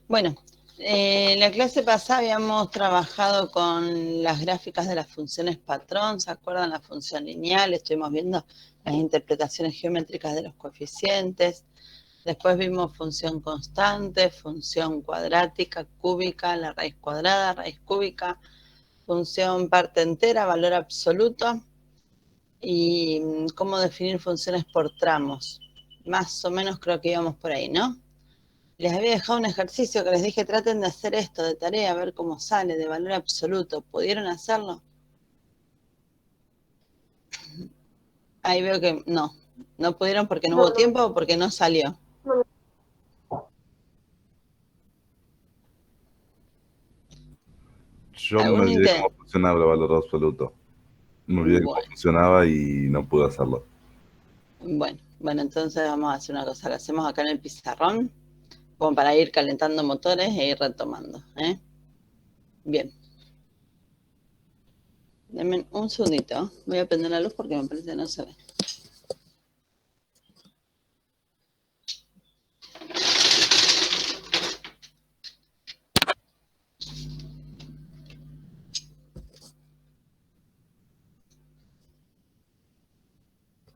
Bueno, en la clase pasada habíamos trabajado con las gráficas de las funciones patrón, ¿se acuerdan? La función lineal, estuvimos viendo las interpretaciones geométricas de los coeficientes, después vimos función constante, función cuadrática, cúbica, la raíz cuadrada, raíz cúbica, función parte entera, valor absoluto y cómo definir funciones por tramos. Más o menos creo que íbamos por ahí, ¿no? Les había dejado un ejercicio que les dije, traten de hacer esto de tarea, a ver cómo sale, de valor absoluto. ¿Pudieron hacerlo? Ahí veo que no pudieron porque no No, hubo tiempo o porque no salió. no, Yo me ¿Algún olvidé intento? cómo funcionaba el valor absoluto. Me olvidé cómo Bueno, funcionaba y no pude hacerlo. bueno, entonces vamos a hacer una cosa, lo hacemos acá en el pizarrón, como para ir calentando motores e ir retomando, ¿eh? Bien, denme un segundito, voy a prender la luz porque me parece que no se ve.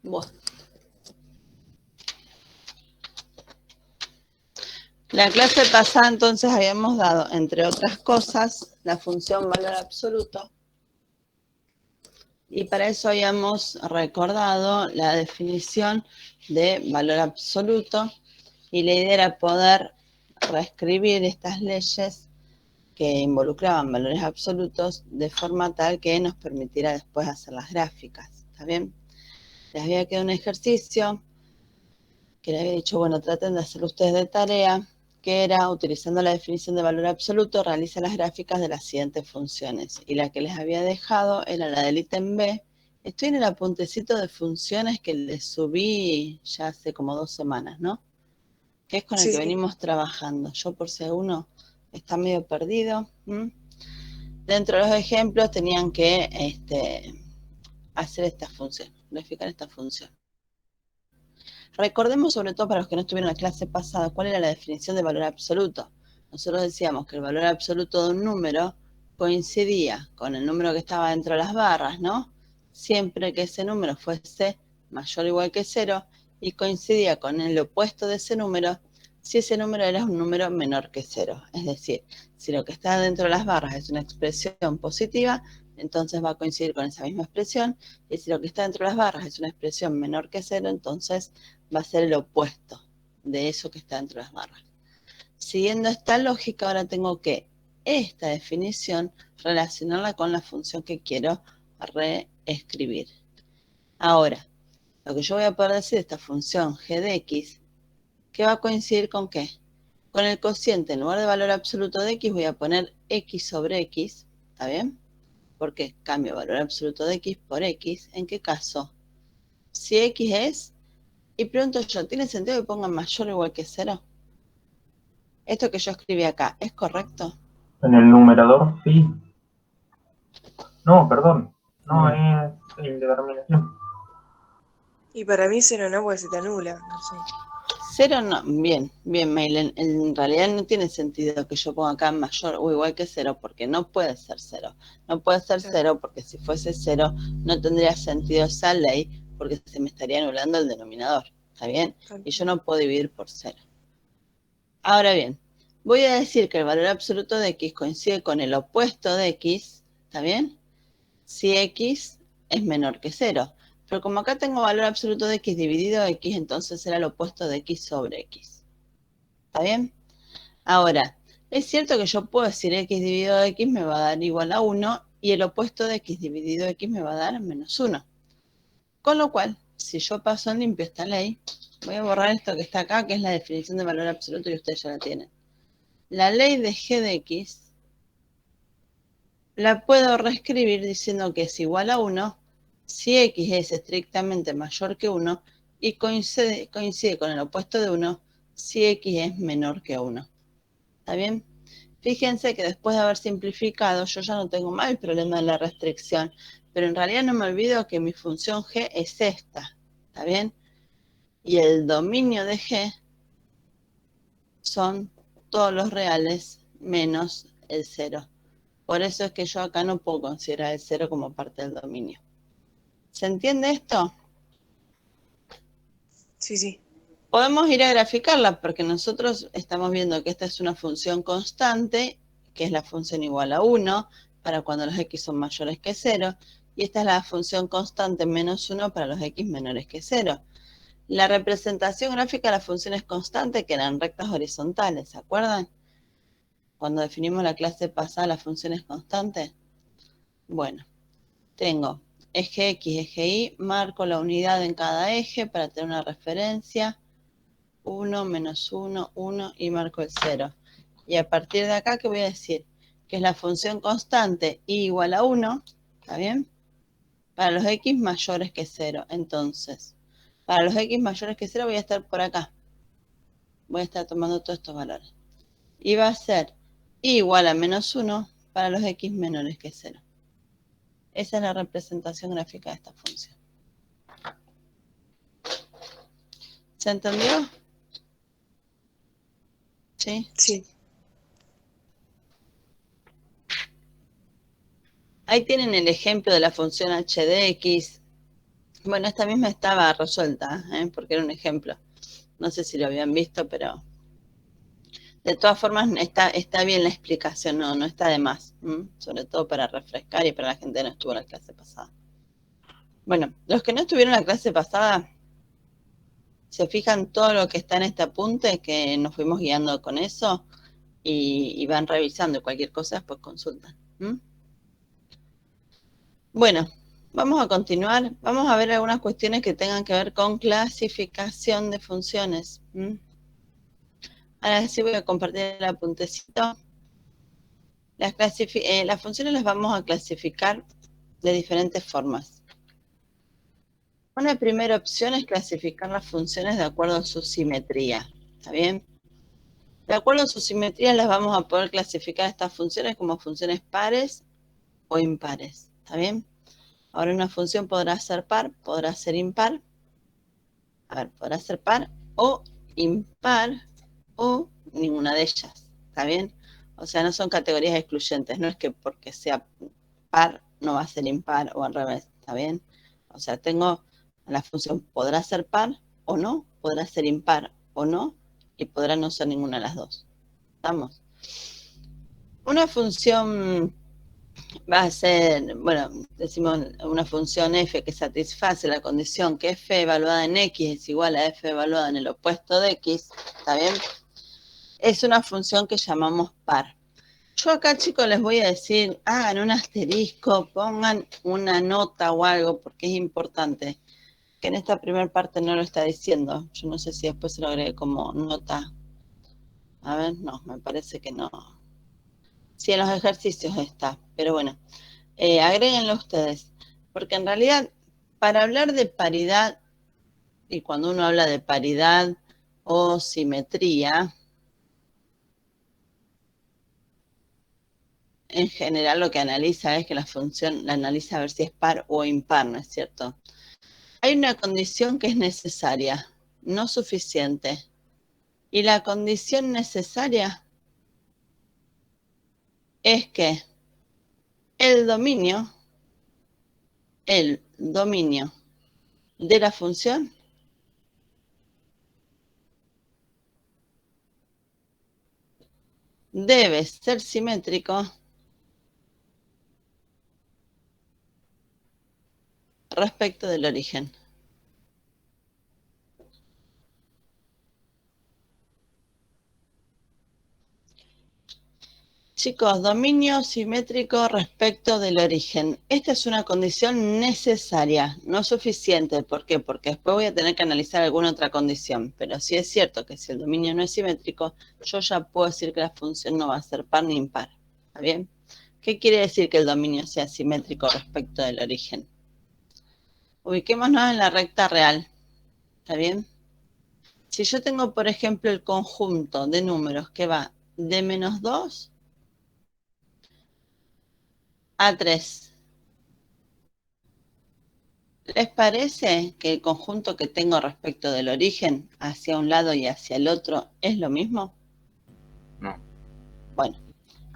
Bueno. La clase pasada entonces habíamos dado, entre otras cosas, la función valor absoluto y para eso habíamos recordado la definición de valor absoluto y la idea era poder reescribir estas leyes que involucraban valores absolutos de forma tal que nos permitiera después hacer las gráficas, ¿está bien? Les había quedado un ejercicio que le había dicho, bueno, traten de hacerlo ustedes de tarea, que era, utilizando la definición de valor absoluto, realiza las gráficas de las siguientes funciones. Y la que les había dejado era la del ítem B. Estoy en el apuntecito de funciones que les subí ya hace como 2 semanas, ¿no? Que es con el sí, que sí. venimos trabajando. Yo por si alguno está medio perdido. Dentro de los ejemplos tenían que hacer esta función, verificar esta función. Recordemos, sobre todo para los que no estuvieron en la clase pasada, cuál era la definición de valor absoluto. Nosotros decíamos que el valor absoluto de un número coincidía con el número que estaba dentro de las barras, ¿no? Siempre que ese número fuese mayor o igual que 0 y coincidía con el opuesto de ese número si ese número era un número menor que 0. Es decir, si lo que está dentro de las barras es una expresión positiva, entonces va a coincidir con esa misma expresión, y si lo que está dentro de las barras es una expresión menor que 0, entonces va a ser el opuesto de eso que está dentro de las barras. Siguiendo esta lógica, ahora tengo que esta definición relacionarla con la función que quiero reescribir. Ahora, lo que yo voy a poder decir de esta función g de x, ¿qué va a coincidir con qué? Con el cociente, en lugar de valor absoluto de x, voy a poner x sobre x, ¿está bien? Porque cambio valor absoluto de x por x. ¿En qué caso? Si x es, y pregunto yo, ¿tiene sentido que pongan mayor o igual que 0? Esto que yo escribí acá, ¿es correcto? En el numerador, sí. No, perdón. No, es indeterminación. Y para mí cero no, porque se te anula, no sé. 0 no, bien, Mailen, en realidad no tiene sentido que yo ponga acá mayor o igual que 0, porque no puede ser 0. No puede ser Claro. 0 porque si fuese 0 no tendría sentido esa ley, porque se me estaría anulando el denominador, ¿está bien? Y yo no puedo dividir por 0. Ahora bien, voy a decir que el valor absoluto de x coincide con el opuesto de x, ¿está bien? Si x es menor que 0. Pero como acá tengo valor absoluto de x dividido x, entonces será el opuesto de x sobre x. ¿Está bien? Ahora, es cierto que yo puedo decir x dividido x me va a dar igual a 1 y el opuesto de x dividido x me va a dar menos 1. Con lo cual, si yo paso en limpio esta ley, voy a borrar esto que está acá, que es la definición de valor absoluto y ustedes ya la tienen. La ley de g de x la puedo reescribir diciendo que es igual a 1 si x es estrictamente mayor que 1 y coincide con el opuesto de 1 si x es menor que 1. ¿Está bien? Fíjense que después de haber simplificado, yo ya no tengo más el problema de la restricción, pero en realidad no me olvido que mi función g es esta. ¿Está bien? Y el dominio de g son todos los reales menos el 0. Por eso es que yo acá no puedo considerar el 0 como parte del dominio. ¿Se entiende esto? Sí, sí. Podemos ir a graficarla porque nosotros estamos viendo que esta es una función constante, que es la función igual a 1, para cuando los x son mayores que 0, y esta es la función constante menos 1 para los x menores que 0. La representación gráfica de las funciones constantes que eran rectas horizontales, ¿se acuerdan? Cuando definimos la clase pasada las funciones constantes. Bueno, tengo eje X, eje Y, marco la unidad en cada eje para tener una referencia. 1, menos 1, 1 y marco el 0. Y a partir de acá, ¿qué voy a decir? Que es la función constante y igual a 1, ¿está bien? Para los x mayores que 0. Entonces, para los x mayores que 0 voy a estar por acá. Voy a estar tomando todos estos valores. Y va a ser igual a menos 1 para los x menores que 0. Esa es la representación gráfica de esta función. ¿Se entendió? ¿Sí? Sí. Ahí tienen el ejemplo de la función h de x. Bueno, esta misma estaba resuelta, porque era un ejemplo. No sé si lo habían visto, pero de todas formas está bien la explicación, no está de más. Sobre todo para refrescar y para la gente que no estuvo en la clase pasada. Bueno, los que no estuvieron en la clase pasada, se fijan todo lo que está en este apunte, que nos fuimos guiando con eso, y van revisando cualquier cosa, después consultan. Bueno, vamos a continuar. Vamos a ver algunas cuestiones que tengan que ver con clasificación de funciones. Ahora sí voy a compartir el apuntecito. Las funciones las vamos a clasificar de diferentes formas. Una primera opción es clasificar las funciones de acuerdo a su simetría. ¿Está bien? De acuerdo a su simetría las vamos a poder clasificar estas funciones como funciones pares o impares. ¿Está bien? Ahora una función podrá ser par, podrá ser impar. A ver, podrá ser par o impar o ninguna de ellas. ¿Está bien? O sea, no son categorías excluyentes. No es que porque sea par no va a ser impar o al revés. ¿Está bien? O sea, tengo la función podrá ser par o no, podrá ser impar o no, y podrá no ser ninguna de las dos. ¿Estamos? Una función va a ser, bueno, decimos una función f que satisface la condición que f evaluada en x es igual a f evaluada en el opuesto de x, ¿está bien? Es una función que llamamos par. Yo acá, chicos, les voy a decir, hagan un asterisco, pongan una nota o algo, porque es importante, que en esta primera parte no lo está diciendo. Yo no sé si después se lo agregué como nota. A ver, no, me parece que no. Sí, en los ejercicios está, pero bueno. Agréguenlo ustedes, porque en realidad para hablar de paridad, y cuando uno habla de paridad o simetría, en general lo que analiza es que la función la analiza a ver si es par o impar, ¿no es cierto? Hay una condición que es necesaria, no suficiente, y la condición necesaria es que el dominio de la función debe ser simétrico respecto del origen. Chicos, dominio simétrico respecto del origen. Esta es una condición necesaria, no suficiente. ¿Por qué? Porque después voy a tener que analizar alguna otra condición. Pero sí es cierto que si el dominio no es simétrico, yo ya puedo decir que la función no va a ser par ni impar. ¿Está bien? ¿Qué quiere decir que el dominio sea simétrico respecto del origen? Ubiquémonos en la recta real. ¿Está bien? Si yo tengo, por ejemplo, el conjunto de números que va de menos 2 a 3. ¿Les parece que el conjunto que tengo respecto del origen hacia un lado y hacia el otro es lo mismo? No. Bueno,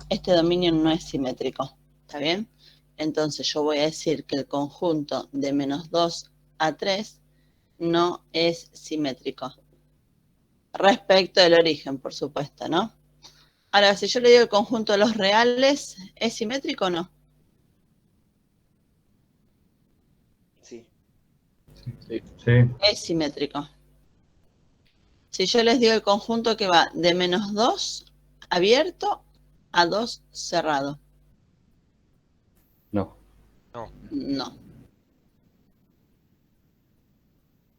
este dominio no es simétrico, ¿está bien? Entonces yo voy a decir que el conjunto de menos 2 a 3 no es simétrico. Respecto del origen, por supuesto, ¿no? Ahora, si yo le digo el conjunto de los reales, ¿es simétrico o no? Sí. Sí. Sí. Es simétrico. Si yo les digo el conjunto que va de menos 2 abierto a 2 cerrado. No. No.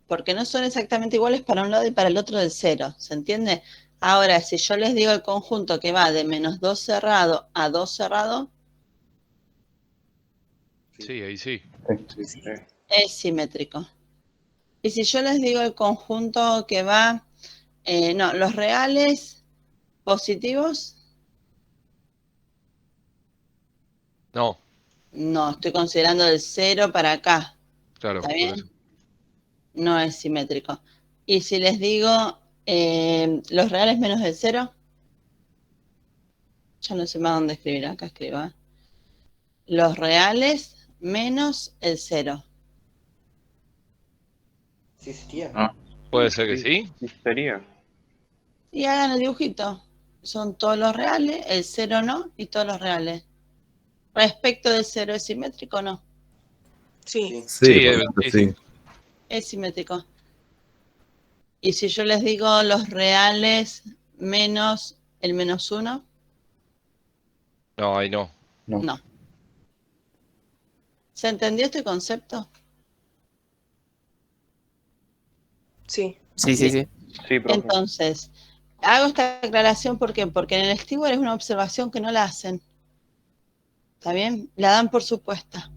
Porque no son exactamente iguales para un lado y para el otro del 0. ¿Se entiende? Ahora, si yo les digo el conjunto que va de menos 2 cerrado a 2 cerrado, Sí, ahí sí. Sí. es simétrico. Y si yo les digo el conjunto que va, no, los reales positivos, No, no, estoy considerando del 0 para acá. claro, ¿Está por bien? eso. No es simétrico. Y si les digo los reales menos del 0, ya no sé más dónde escribir, acá escribo. Los reales menos el 0. Sí sería. No. Puede ser que sí. Sí sería. Y hagan el dibujito. Son todos los reales, el 0 no, y todos los reales. Respecto del 0, ¿es simétrico o no? Sí. Sí, Sí, bastante sí. sí. Es simétrico. Y si yo les digo los reales menos el menos 1, No, ahí no. No. no. ¿Se entendió este concepto? Sí. Sí, sí, sí. Sí, profe. Entonces, hago esta aclaración ¿por qué? Porque en el Steward es una observación que no la hacen. ¿Está bien? La dan por supuesta.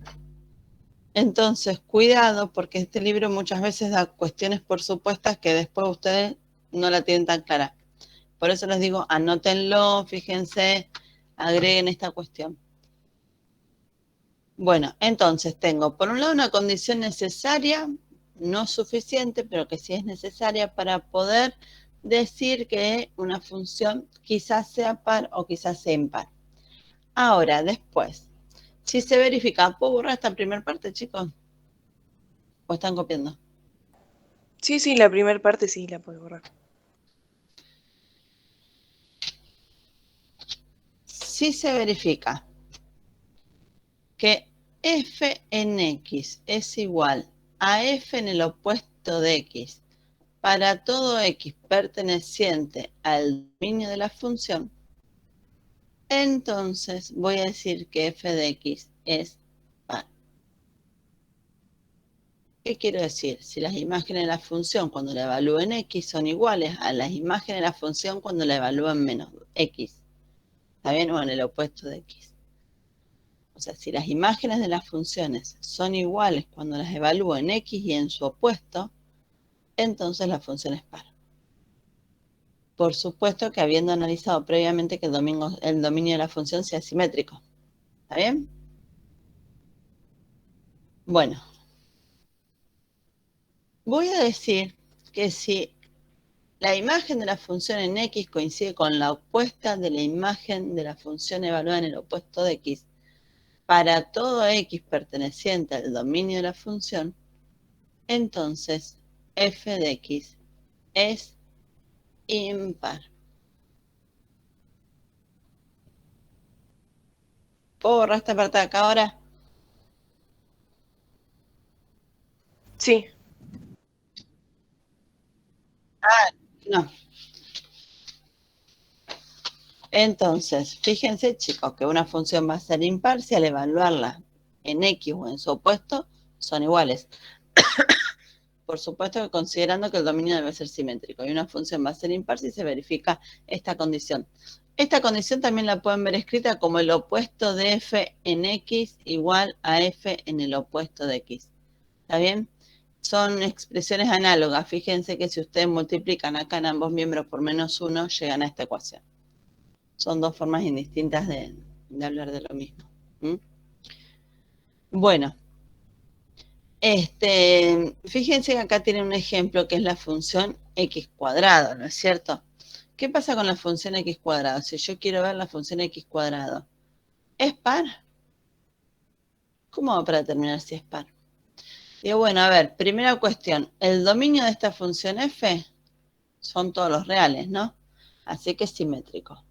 Entonces, cuidado, porque este libro muchas veces da cuestiones por supuestas que después ustedes no la tienen tan clara. Por eso les digo, anótenlo, fíjense, agreguen esta cuestión. Bueno, entonces tengo por un lado una condición necesaria, no suficiente, pero que sí es necesaria para poder decir que una función quizás sea par o quizás sea impar. Ahora, después, si se verifica, ¿puedo borrar esta primera parte, chicos? ¿O están copiando? Sí, sí, la primera parte sí la puedo borrar. Si se verifica que f en x es igual a f en el opuesto de x para todo x perteneciente al dominio de la función, entonces voy a decir que f de x es par. ¿Qué quiero decir? Si las imágenes de la función cuando la evalúo en x son iguales a las imágenes de la función cuando la evalúo en menos x, ¿está bien? O en el opuesto de x. O sea, si las imágenes de las funciones son iguales cuando las evalúo en x y en su opuesto, entonces la función es par. Por supuesto que habiendo analizado previamente que el dominio de la función sea simétrico. ¿Está bien? Bueno. Voy a decir que si la imagen de la función en x coincide con la opuesta de la imagen de la función evaluada en el opuesto de x, para todo x perteneciente al dominio de la función, entonces f de x es impar. ¿Puedo borrar esta parte de acá ahora? Sí. No. Entonces, fíjense, chicos, que una función va a ser impar si al evaluarla en x o en su opuesto son iguales. Por supuesto que considerando que el dominio debe ser simétrico y una función va a ser impar si se verifica esta condición. Esta condición también la pueden ver escrita como el opuesto de f en x igual a f en el opuesto de x. ¿Está bien? Son expresiones análogas. Fíjense que si ustedes multiplican acá en ambos miembros por menos 1, llegan a esta ecuación. Son dos formas indistintas de hablar de lo mismo. ¿Mm? Bueno. Fíjense que acá tiene un ejemplo que es la función x cuadrado, ¿no es cierto? ¿Qué pasa con la función x cuadrado? Si yo quiero ver la función x cuadrado, ¿es par? ¿Cómo va para determinar si es par? Digo, bueno, a ver, primera cuestión. El dominio de esta función f son todos los reales, ¿no? Así que es simétrico.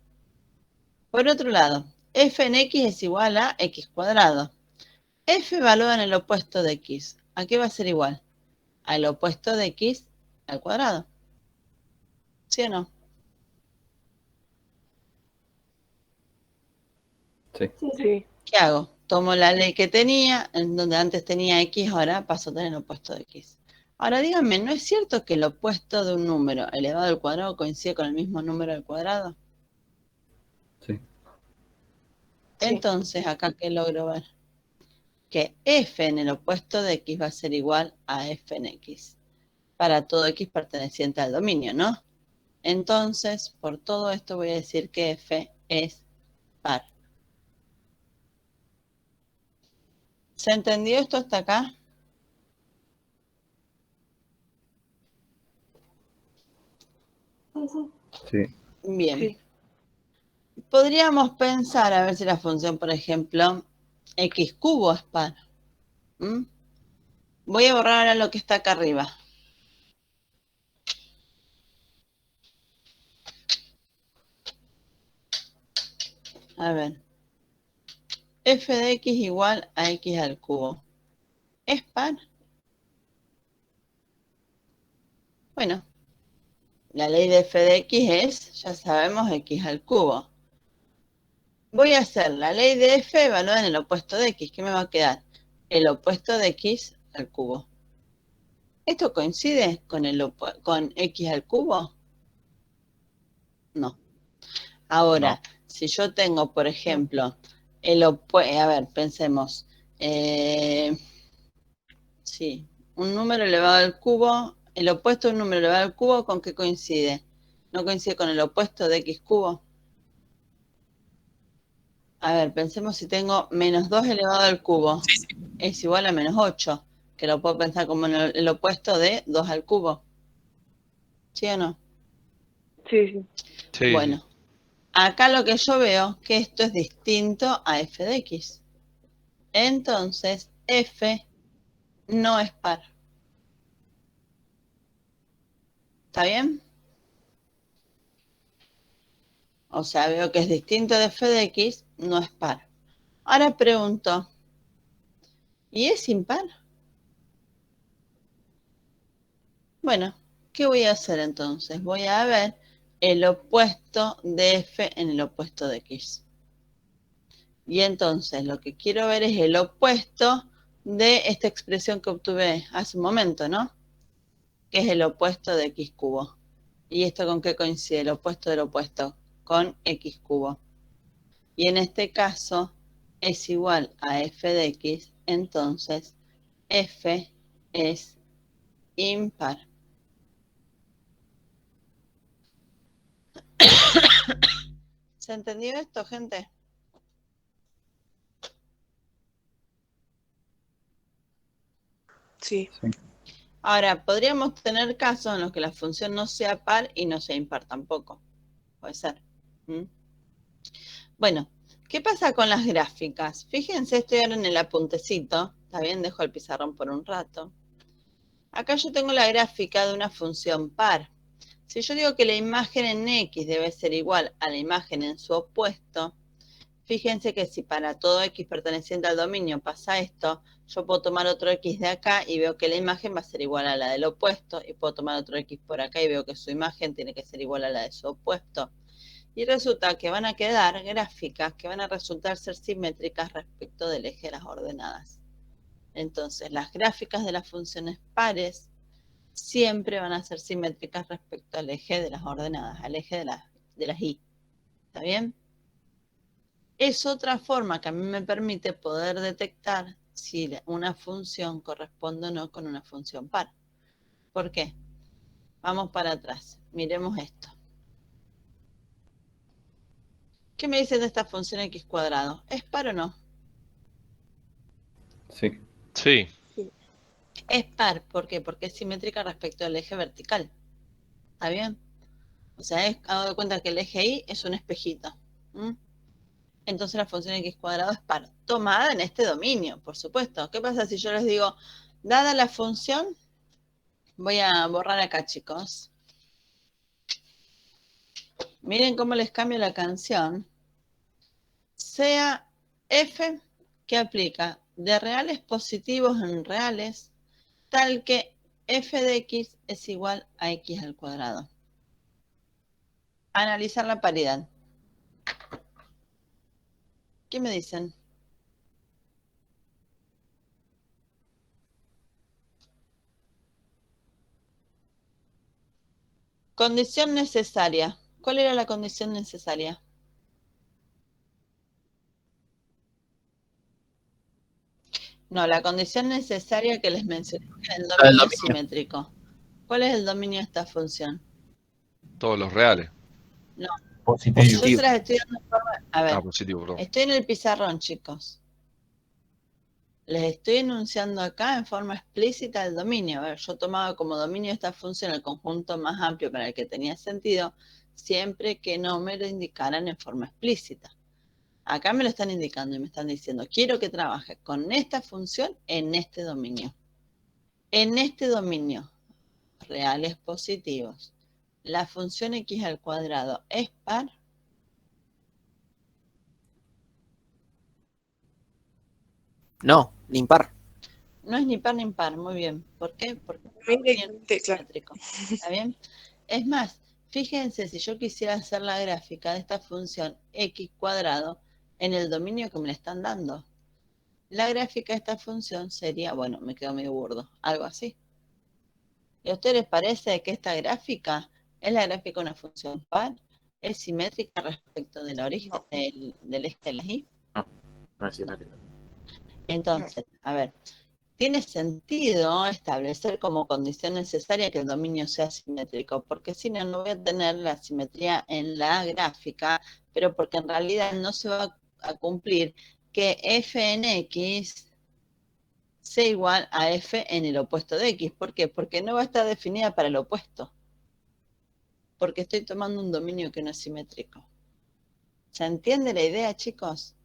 Por otro lado, f en x es igual a x cuadrado. F evalúa en el opuesto de x. ¿A qué va a ser igual? Al opuesto de x al cuadrado. ¿Sí o no? Sí. Sí. ¿Qué hago? Tomo la ley que tenía, en donde antes tenía x, ahora paso a tener el opuesto de x. Ahora díganme, ¿no es cierto que el opuesto de un número elevado al cuadrado coincide con el mismo número al cuadrado? Sí. Entonces, ¿acá qué logro ver? Que f en el opuesto de x va a ser igual a f en x. Para todo x perteneciente al dominio, ¿no? Entonces, por todo esto voy a decir que f es par. ¿Se entendió esto hasta acá? Sí. Bien. Sí. Podríamos pensar a ver si la función, por ejemplo, x cubo es par. ¿Mm? Voy a borrar ahora lo que está acá arriba. A ver. F de x igual a x al cubo. ¿Es par? Bueno, la ley de f de x es, ya sabemos, x al cubo. Voy a hacer la ley de f evaluada en el opuesto de x. ¿Qué me va a quedar? El opuesto de x al cubo. ¿Esto coincide con con x al cubo? No. Ahora, si yo tengo, por ejemplo, el opuesto, a ver, pensemos, sí, un número elevado al cubo, el opuesto de un número elevado al cubo, ¿con qué coincide? ¿No coincide con el opuesto de x cubo? A ver, pensemos si tengo menos 2 elevado al cubo, es igual a menos 8, que lo puedo pensar como el opuesto de 2 al cubo. ¿Sí o no? Sí, sí. Sí, Bueno, acá lo que yo veo que esto es distinto a f de x. Entonces, f no es par. ¿Está bien? O sea, veo que es distinto de f de x, no es par. Ahora pregunto, ¿y es impar? Bueno, ¿qué voy a hacer entonces? Voy a ver el opuesto de f en el opuesto de x. Y entonces lo que quiero ver es el opuesto de esta expresión que obtuve hace un momento, ¿no? Que es el opuesto de x cubo. ¿Y esto con qué coincide? El opuesto del opuesto, con x cubo. Y en este caso es igual a f de x, entonces f es impar. ¿Se entendió esto, gente? Sí. Ahora, podríamos tener casos en los que la función no sea par y no sea impar tampoco. Puede ser. ¿Mm? Bueno, ¿qué pasa con las gráficas? Fíjense, estoy ahora en el apuntecito. Está bien, dejo el pizarrón por un rato. Acá yo tengo la gráfica de una función par. Si yo digo que la imagen en x debe ser igual a la imagen en su opuesto, fíjense que si para todo x perteneciente al dominio pasa esto, yo puedo tomar otro x de acá y veo que la imagen va a ser igual a la del opuesto, y puedo tomar otro x por acá y veo que su imagen tiene que ser igual a la de su opuesto. Y resulta que van a quedar gráficas que van a resultar ser simétricas respecto del eje de las ordenadas. Entonces, las gráficas de las funciones pares siempre van a ser simétricas respecto al eje de las ordenadas, al eje de las y. ¿Está bien? Es otra forma que a mí me permite poder detectar si una función corresponde o no con una función par. ¿Por qué? Vamos para atrás. Miremos esto. ¿Qué me dicen de esta función x cuadrado? ¿Es par o no? Sí. sí, Es par. ¿Por qué? Porque es simétrica respecto al eje vertical. ¿Está bien? O sea, hago de cuenta que el eje Y es un espejito. ¿Mm? Entonces la función x cuadrado es par, tomada en este dominio, por supuesto. ¿Qué pasa si yo les digo, dada la función, voy a borrar acá, chicos. Miren cómo les cambio la canción. Sea f que aplica de reales positivos en reales, tal que f de x es igual a x al cuadrado. Analizar la paridad. ¿Qué me dicen? Condición necesaria. ¿Cuál era la condición necesaria? No, la condición necesaria que les mencioné era el dominio simétrico. ¿Cuál es el dominio de esta función? Todos los reales. No, Positivo. yo se las estoy dando en forma... A ver, Positivo, perdón. estoy en el pizarrón, chicos. Les estoy enunciando acá en forma explícita el dominio. A ver, yo tomaba como dominio esta función el conjunto más amplio para el que tenía sentido, siempre que no me lo indicaran en forma explícita. Acá me lo están indicando y me están diciendo, quiero que trabaje con esta función en este dominio. En este dominio, reales positivos, la función x al cuadrado es par. No, ni impar. No es ni par ni impar, muy bien. ¿Por qué? Porque Directamente, es claro. simétrico. ¿Está bien? Es más, fíjense, si yo quisiera hacer la gráfica de esta función x cuadrado en el dominio que me le están dando, la gráfica de esta función sería, bueno, me quedo medio burdo, algo así. ¿Y a ustedes les parece que esta gráfica es la gráfica de una función par? ¿Es simétrica respecto del origen del eje de la y? No es simétrico. Entonces, a ver, tiene sentido establecer como condición necesaria que el dominio sea simétrico, porque si no, no voy a tener la simetría en la gráfica, pero porque en realidad no se va a cumplir que f en x sea igual a f en el opuesto de x. ¿Por qué? Porque no va a estar definida para el opuesto. Porque estoy tomando un dominio que no es simétrico. ¿Se entiende la idea, chicos?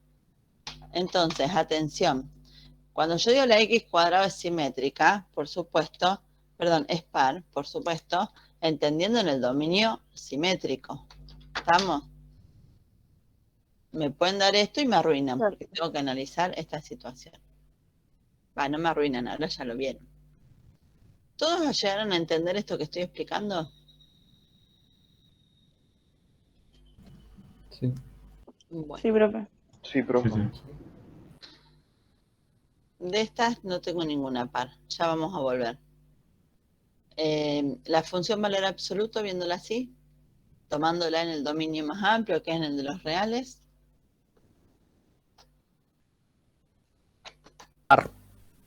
Entonces, atención. Cuando yo digo la x cuadrado es simétrica, por supuesto, perdón, es par, por supuesto, entendiendo en el dominio simétrico. ¿Estamos? Me pueden dar esto y me arruinan, porque tengo que analizar esta situación. Va, no me arruinan, ahora ya lo vieron. ¿Todos llegaron a entender esto que estoy explicando? Sí. Bueno, Sí, profe. Sí, profe. Sí, sí. de estas no tengo ninguna par. Ya vamos a volver. La función valor absoluto, viéndola así, tomándola en el dominio más amplio, que es en el de los reales.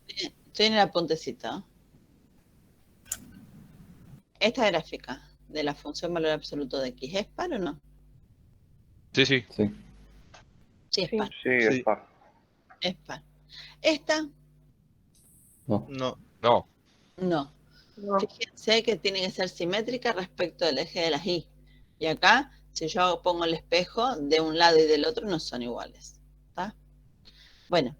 Estoy en el apuntecito. Esta gráfica de la función valor absoluto de x, ¿es par o no? Sí, sí. Sí. Sí, es Sí. par. Sí, es Sí. par. Es par. Esta, No. No. No. no. No. Fíjense que tiene que ser simétrica respecto del eje de las y. Y acá, si yo pongo el espejo, de un lado y del otro no son iguales. ¿Está? Bueno,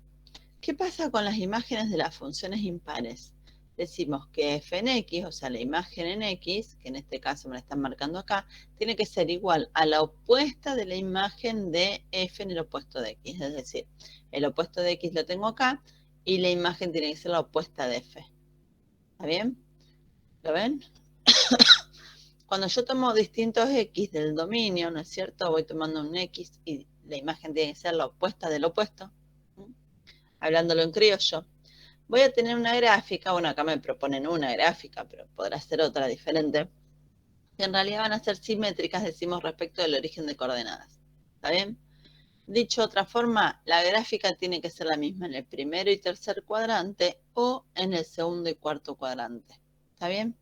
¿qué pasa con las imágenes de las funciones impares? Decimos que f en x, o sea, la imagen en x, que en este caso me la están marcando acá, tiene que ser igual a la opuesta de la imagen de f en el opuesto de x. Es decir, el opuesto de x lo tengo acá y la imagen tiene que ser la opuesta de f. ¿Está bien? ¿Lo ven? Cuando yo tomo distintos x del dominio, ¿no es cierto? Voy tomando un x y la imagen tiene que ser la opuesta del opuesto. Hablándolo en criollo. Voy a tener una gráfica, bueno, acá me proponen una gráfica, pero podrá ser otra diferente, que en realidad van a ser simétricas, decimos, respecto del origen de coordenadas. ¿Está bien? Dicho de otra forma, la gráfica tiene que ser la misma en el primero y tercer cuadrante o en el segundo y cuarto cuadrante. ¿Está bien?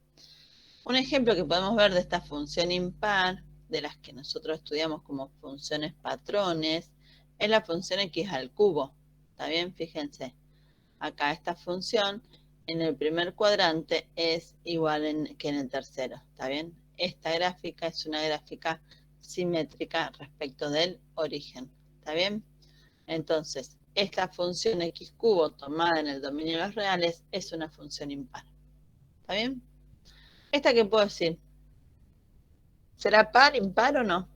Un ejemplo que podemos ver de esta función impar, de las que nosotros estudiamos como funciones patrones, es la función x al cubo. ¿Está bien? Fíjense. Acá esta función en el primer cuadrante es igual que en el tercero, ¿está bien? esta gráfica es una gráfica simétrica respecto del origen. ¿Está bien? Entonces, esta función x cubo tomada en el dominio de los reales es una función impar. ¿Está bien? ¿Esta qué puedo decir? ¿Será par, impar o no?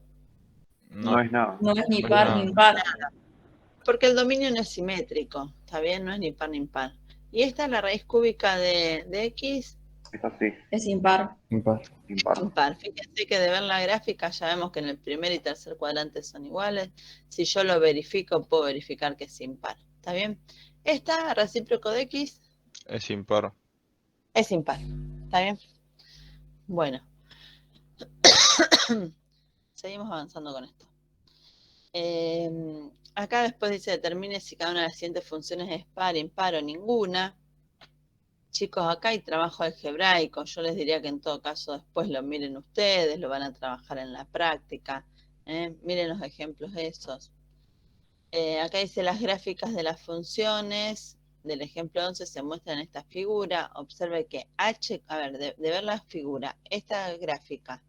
No es nada. No es ni No, par no. ni impar. Porque el dominio no es simétrico. ¿Está bien? No es ni par ni impar. Y esta es la raíz cúbica de x. Es así, Es impar. Impar. impar. Impar. Fíjense que de ver la gráfica ya vemos que en el primer y tercer cuadrante son iguales. Si yo lo verifico, puedo verificar que es impar. ¿Está bien? Esta, recíproco de x, Es impar. es impar. ¿Está bien? Bueno. Seguimos avanzando con esto. Acá después dice, determine si cada una de las siguientes funciones es par, impar o ninguna. Chicos, acá hay trabajo algebraico. Yo les diría que en todo caso después lo miren ustedes, lo van a trabajar en la práctica. Miren los ejemplos esos. Acá dice las gráficas de las funciones del ejemplo 11 se muestran en esta figura. Observe que H, a ver, de ver la figura, esta gráfica,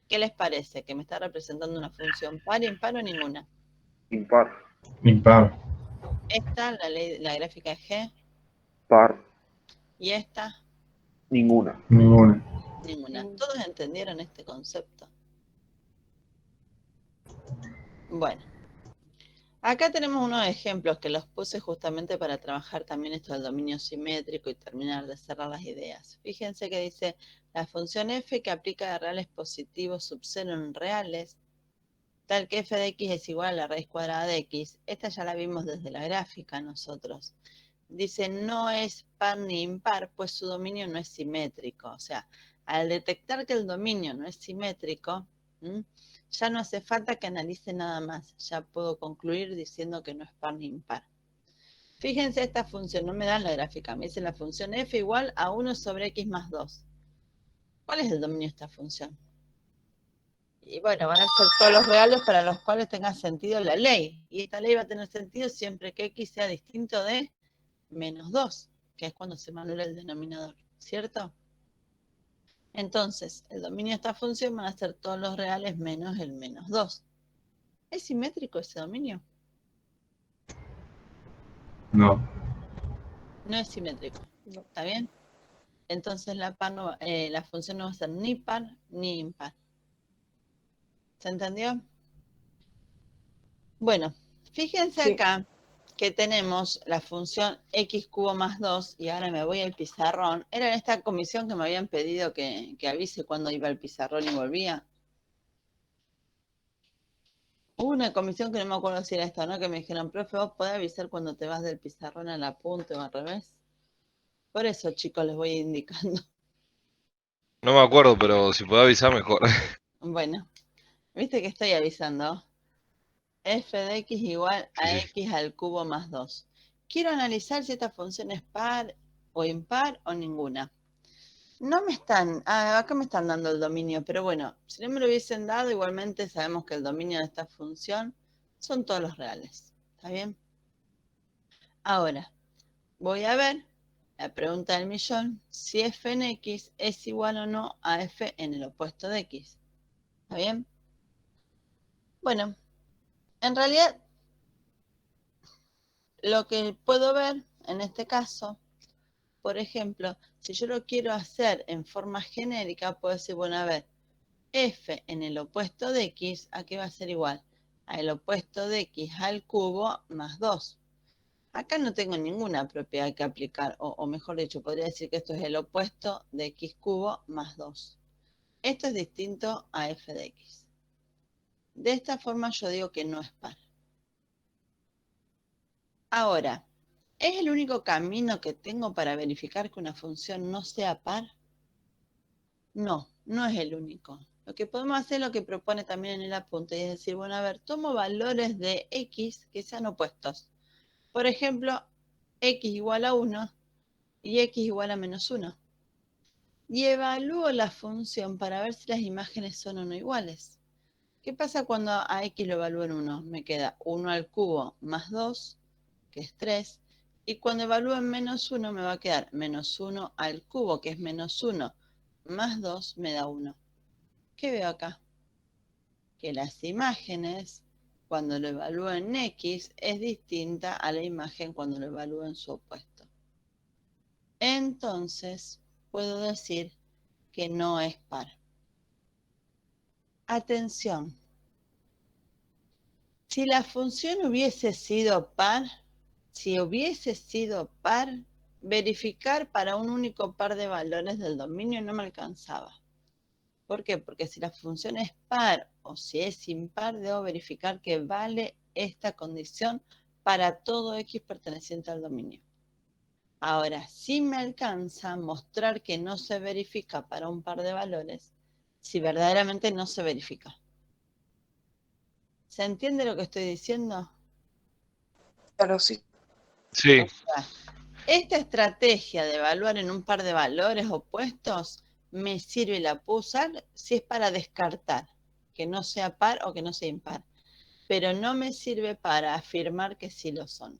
¿qué les parece? ¿Que me está representando una función par, impar o ninguna? Impar, Impar. Esta, la gráfica de G, par, y esta, ninguna. Ninguna. ninguna. ¿Todos entendieron este concepto? Bueno, acá tenemos unos ejemplos que los puse justamente para trabajar también esto del dominio simétrico y terminar de cerrar las ideas. Fíjense que dice la función f que aplica a reales positivos sub 0 en reales, tal que f de x es igual a la raíz cuadrada de x. Esta ya la vimos desde la gráfica nosotros. Dice no es par ni impar, pues su dominio no es simétrico. O sea, al detectar que el dominio no es simétrico, ya no hace falta que analice nada más. Ya puedo concluir diciendo que no es par ni impar. Fíjense esta función, no me dan la gráfica, me dice la función f igual a 1 sobre x más 2. ¿Cuál es el dominio de esta función? Y bueno, van a ser todos los reales para los cuales tenga sentido la ley. Y esta ley va a tener sentido siempre que x sea distinto de menos 2, que es cuando se anula el denominador, ¿cierto? Entonces, el dominio de esta función van a ser todos los reales menos el menos 2. ¿Es simétrico ese dominio? No. No es simétrico. No. ¿Está bien? Entonces la función no va a ser ni par ni impar. ¿Se entendió? Bueno, fíjense Sí. acá que tenemos la función x cubo más 2 y ahora me voy al pizarrón. Era en esta comisión que me habían pedido que avise cuando iba al pizarrón y volvía. Hubo una comisión que no me acuerdo si era esta o no, que me dijeron, profe, ¿vos podés avisar cuando te vas del pizarrón al apunte o al revés? Por eso, chicos, les voy indicando. No me acuerdo, pero si puedo avisar mejor. Bueno, viste que estoy avisando. F de x igual a Sí, sí. x al cubo más 2. Quiero analizar si esta función es par o impar o ninguna. No me están, acá me están dando el dominio, pero bueno, si no me lo hubiesen dado, igualmente sabemos que el dominio de esta función son todos los reales. ¿Está bien? Ahora, voy a ver la pregunta del millón, si f en x es igual o no a f en el opuesto de x. ¿Está bien? Bueno, en realidad, lo que puedo ver en este caso, por ejemplo, si yo lo quiero hacer en forma genérica, puedo decir, bueno, a ver, f en el opuesto de x, ¿a qué va a ser igual? Al opuesto de x al cubo más 2. Acá no tengo ninguna propiedad que aplicar, o mejor dicho, podría decir que esto es el opuesto de x cubo más 2. Esto es distinto a f de x. De esta forma yo digo que no es par. Ahora, ¿es el único camino que tengo para verificar que una función no sea par? No, no es el único. Lo que podemos hacer es lo que propone también en el apunte, y es decir, bueno, a ver, tomo valores de x que sean opuestos. Por ejemplo, x igual a 1 y x igual a menos 1. Y evalúo la función para ver si las imágenes son o no iguales. ¿Qué pasa cuando a x lo evalúo en 1? Me queda 1 al cubo más 2, que es 3. Y cuando evalúo en menos 1 me va a quedar menos 1 al cubo, que es menos 1, más 2 me da 1. ¿Qué veo acá? Que las imágenes, cuando lo evalúo en X, es distinta a la imagen cuando lo evalúo en su opuesto. Entonces, puedo decir que no es par. Atención. Si la función hubiese sido par, verificar para un único par de valores del dominio no me alcanzaba. ¿Por qué? Porque si la función es par o si es impar, debo verificar que vale esta condición para todo X perteneciente al dominio. Ahora, si me alcanza mostrar que no se verifica para un par de valores, si verdaderamente no se verifica. ¿Se entiende lo que estoy diciendo? Claro, sí. Sí, O sea, esta estrategia de evaluar en un par de valores opuestos me sirve y la puedo usar si es para descartar que no sea par o que no sea impar, pero no me sirve para afirmar que sí lo son.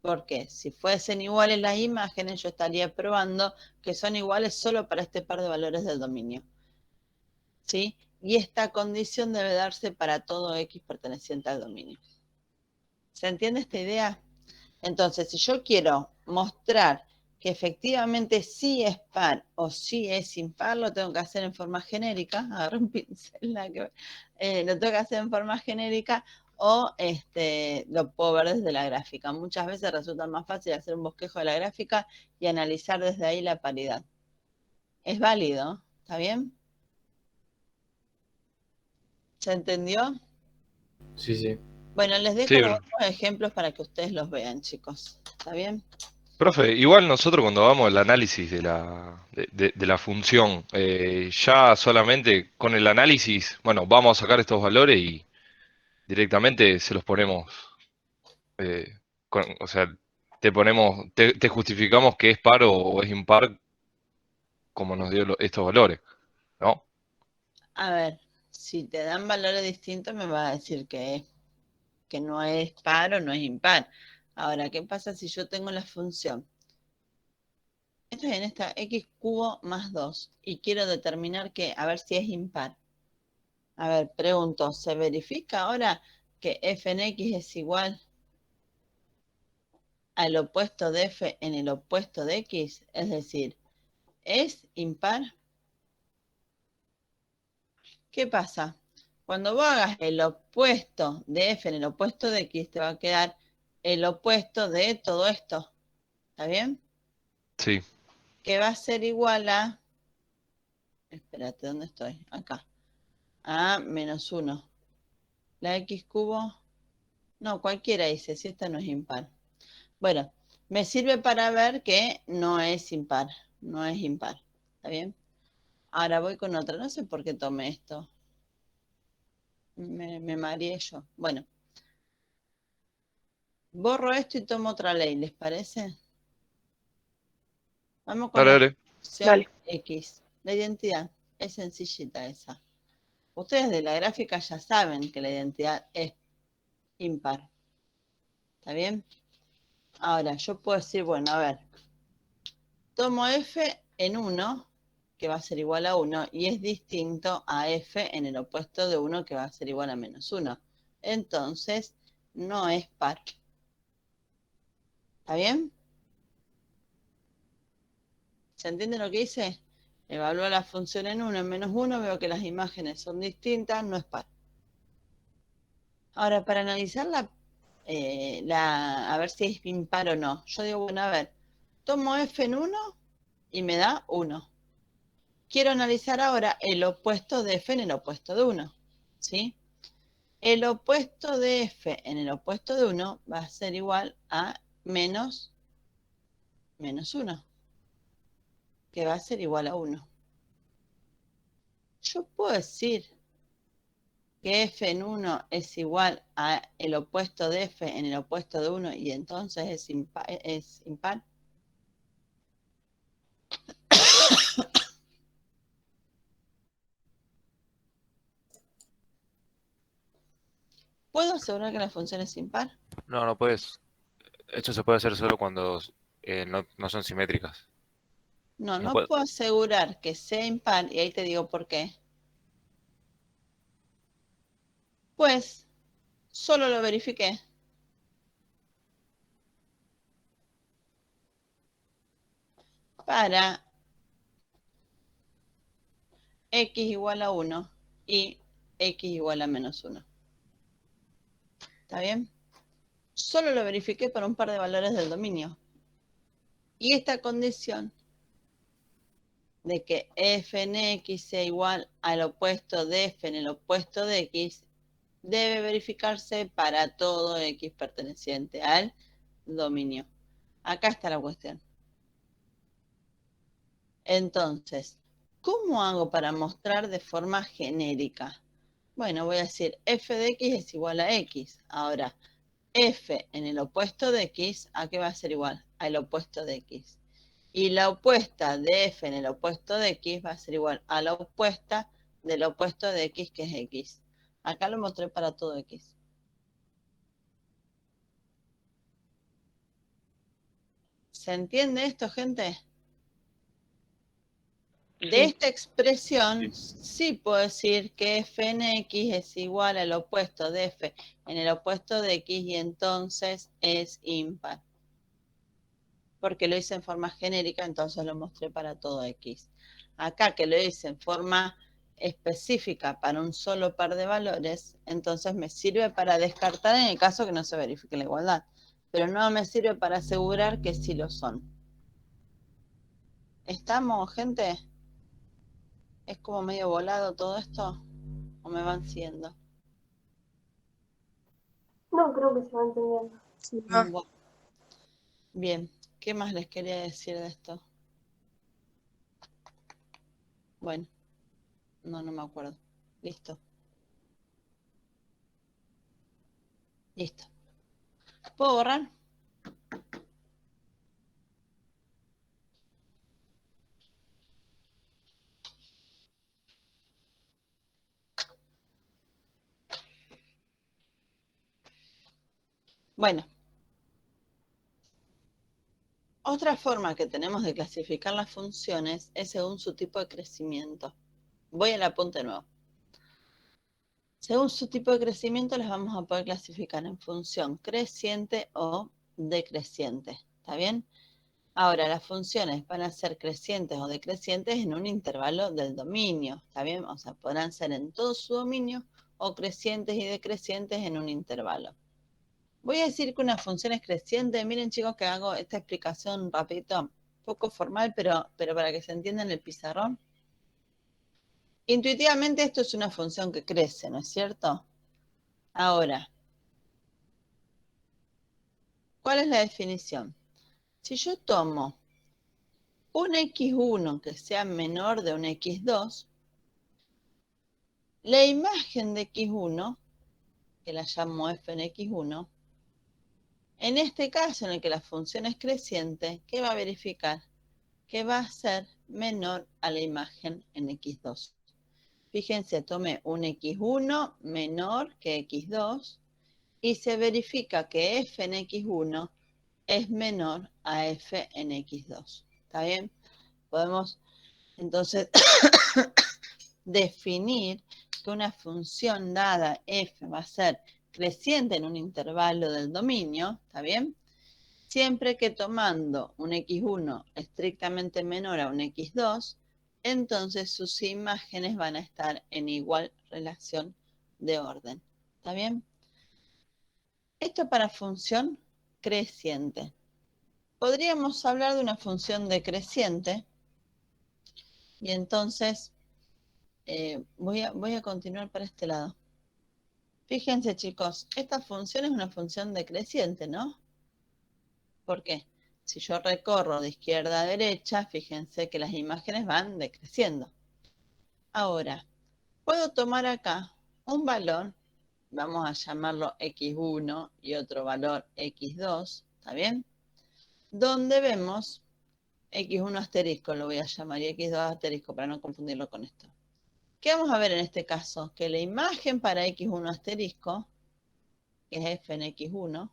Porque si fuesen iguales las imágenes, yo estaría probando que son iguales solo para este par de valores del dominio. ¿Sí? Y esta condición debe darse para todo X perteneciente al dominio. ¿Se entiende esta idea? Entonces, si yo quiero mostrar que efectivamente sí es par o sí es impar, lo tengo que hacer en forma genérica. Agarré un pincel, lo tengo que hacer en forma genérica o lo puedo ver desde la gráfica. Muchas veces resulta más fácil hacer un bosquejo de la gráfica y analizar desde ahí la paridad. Es válido, ¿está bien? ¿Se entendió? Sí, sí. Bueno, les dejo sí, los otros ejemplos para que ustedes los vean, chicos. ¿Está bien? profe, igual nosotros cuando hagamos el análisis de la función, ya solamente con el análisis, bueno, vamos a sacar estos valores y directamente se los ponemos, o sea, te justificamos que es par o es impar como nos dio estos valores, ¿no? A ver, si te dan valores distintos me va a decir que no es par o no es impar. Ahora, ¿qué pasa si yo tengo la función? Esto es en esta x cubo más 2 y quiero determinar que, a ver si es impar. A ver, pregunto, ¿se verifica ahora que f en x es igual al opuesto de f en el opuesto de x? Es decir, ¿es impar? ¿Qué pasa? Cuando vos hagas el opuesto de f en el opuesto de x, te va a quedar el opuesto de todo esto. ¿Está bien? Sí, Que va a ser igual a... Espérate, ¿dónde estoy? Acá. A menos 1. La x cubo... No, cualquiera dice, si esta no es impar. Bueno, me sirve para ver que no es impar. No es impar. ¿Está bien? Ahora voy con otra. No sé por qué tomé esto. Me mareé yo. Bueno. Borro esto y tomo otra ley, ¿les parece? Vamos con dale, la dale. función Dale. X. La identidad es sencillita esa. Ustedes de la gráfica ya saben que la identidad es impar. ¿Está bien? Ahora, yo puedo decir, bueno, a ver, tomo f en 1, que va a ser igual a 1, y es distinto a f en el opuesto de 1, que va a ser igual a menos 1. Entonces, no es par. ¿Está bien? ¿Se entiende lo que hice? Evalúo la función en 1, en menos 1, veo que las imágenes son distintas, no es par. Ahora, para analizar a ver si es impar o no, yo digo, bueno, a ver, tomo f en 1 y me da 1. Quiero analizar ahora el opuesto de f en el opuesto de 1, ¿sí? El opuesto de f en el opuesto de 1 va a ser igual a menos 1, que va a ser igual a 1. Yo puedo decir que f en 1 es igual a el opuesto de f en el opuesto de 1 y entonces es impar. ¿Puedo asegurar que la función es impar? No, no puedes. Esto se puede hacer solo cuando no son simétricas. No, No no puedo. puedo asegurar que sea impar y ahí te digo por qué. Después, solo lo verifiqué. Para x igual a 1 y x igual a menos 1. ¿Está bien? Solo lo verifiqué para un par de valores del dominio. Y esta condición de que f en x sea igual al opuesto de f en el opuesto de x debe verificarse para todo x perteneciente al dominio. Acá está la cuestión. Entonces, ¿cómo hago para mostrar de forma genérica? Bueno, voy a decir f de x es igual a x. Ahora, f en el opuesto de x, ¿a qué va a ser igual? Al opuesto de x. Y la opuesta de f en el opuesto de x va a ser igual a la opuesta del opuesto de x, que es x. Acá lo mostré para todo x. ¿Se entiende esto, gente? De esta expresión, sí puedo decir que f en x es igual al opuesto de f en el opuesto de x y entonces es impar. Porque lo hice en forma genérica, entonces lo mostré para todo x. Acá que lo hice en forma específica para un solo par de valores, entonces me sirve para descartar en el caso que no se verifique la igualdad. Pero no me sirve para asegurar que sí lo son. ¿Estamos, gente? ¿Es como medio volado todo esto? ¿O me van siguiendo? No, creo que se va entendiendo. Sí, Bueno, bien, ¿qué más les quería decir de esto? Bueno, no me acuerdo. Listo. Listo. ¿Puedo borrar? Bueno. Otra forma que tenemos de clasificar las funciones es según su tipo de crecimiento. Voy al apunte de nuevo. Según su tipo de crecimiento las vamos a poder clasificar en función creciente o decreciente. ¿Está bien? Ahora, las funciones van a ser crecientes o decrecientes en un intervalo del dominio. ¿Está bien? O sea, podrán ser en todo su dominio o crecientes y decrecientes en un intervalo. Voy a decir que una función es creciente. Miren, chicos, que hago esta explicación rapidito, poco formal, pero para que se entienda en el pizarrón. Intuitivamente esto es una función que crece, ¿no es cierto? Ahora, ¿cuál es la definición? Si yo tomo un x1 que sea menor de un x2, la imagen de x1, que la llamo f en x1, en este caso en el que la función es creciente, ¿qué va a verificar? Que va a ser menor a la imagen en x2. Fíjense, tomé un x1 menor que x2 y se verifica que f en x1 es menor a f en x2. ¿Está bien? Podemos entonces definir que una función dada f va a ser creciente en un intervalo del dominio, ¿está bien? Siempre que tomando un x1 estrictamente menor a un x2, entonces sus imágenes van a estar en igual relación de orden. ¿Está bien? Esto para función creciente. Podríamos hablar de una función decreciente y entonces voy a continuar para este lado. Fíjense, chicos, esta función es una función decreciente, ¿no? ¿Por qué? Si yo recorro de izquierda a derecha, fíjense que las imágenes van decreciendo. Ahora, puedo tomar acá un valor, vamos a llamarlo x1 y otro valor x2, ¿está bien? Donde vemos x1 asterisco, lo voy a llamar, y x2 asterisco para no confundirlo con esto. ¿Qué vamos a ver en este caso? Que la imagen para x1 asterisco, que es f en x1,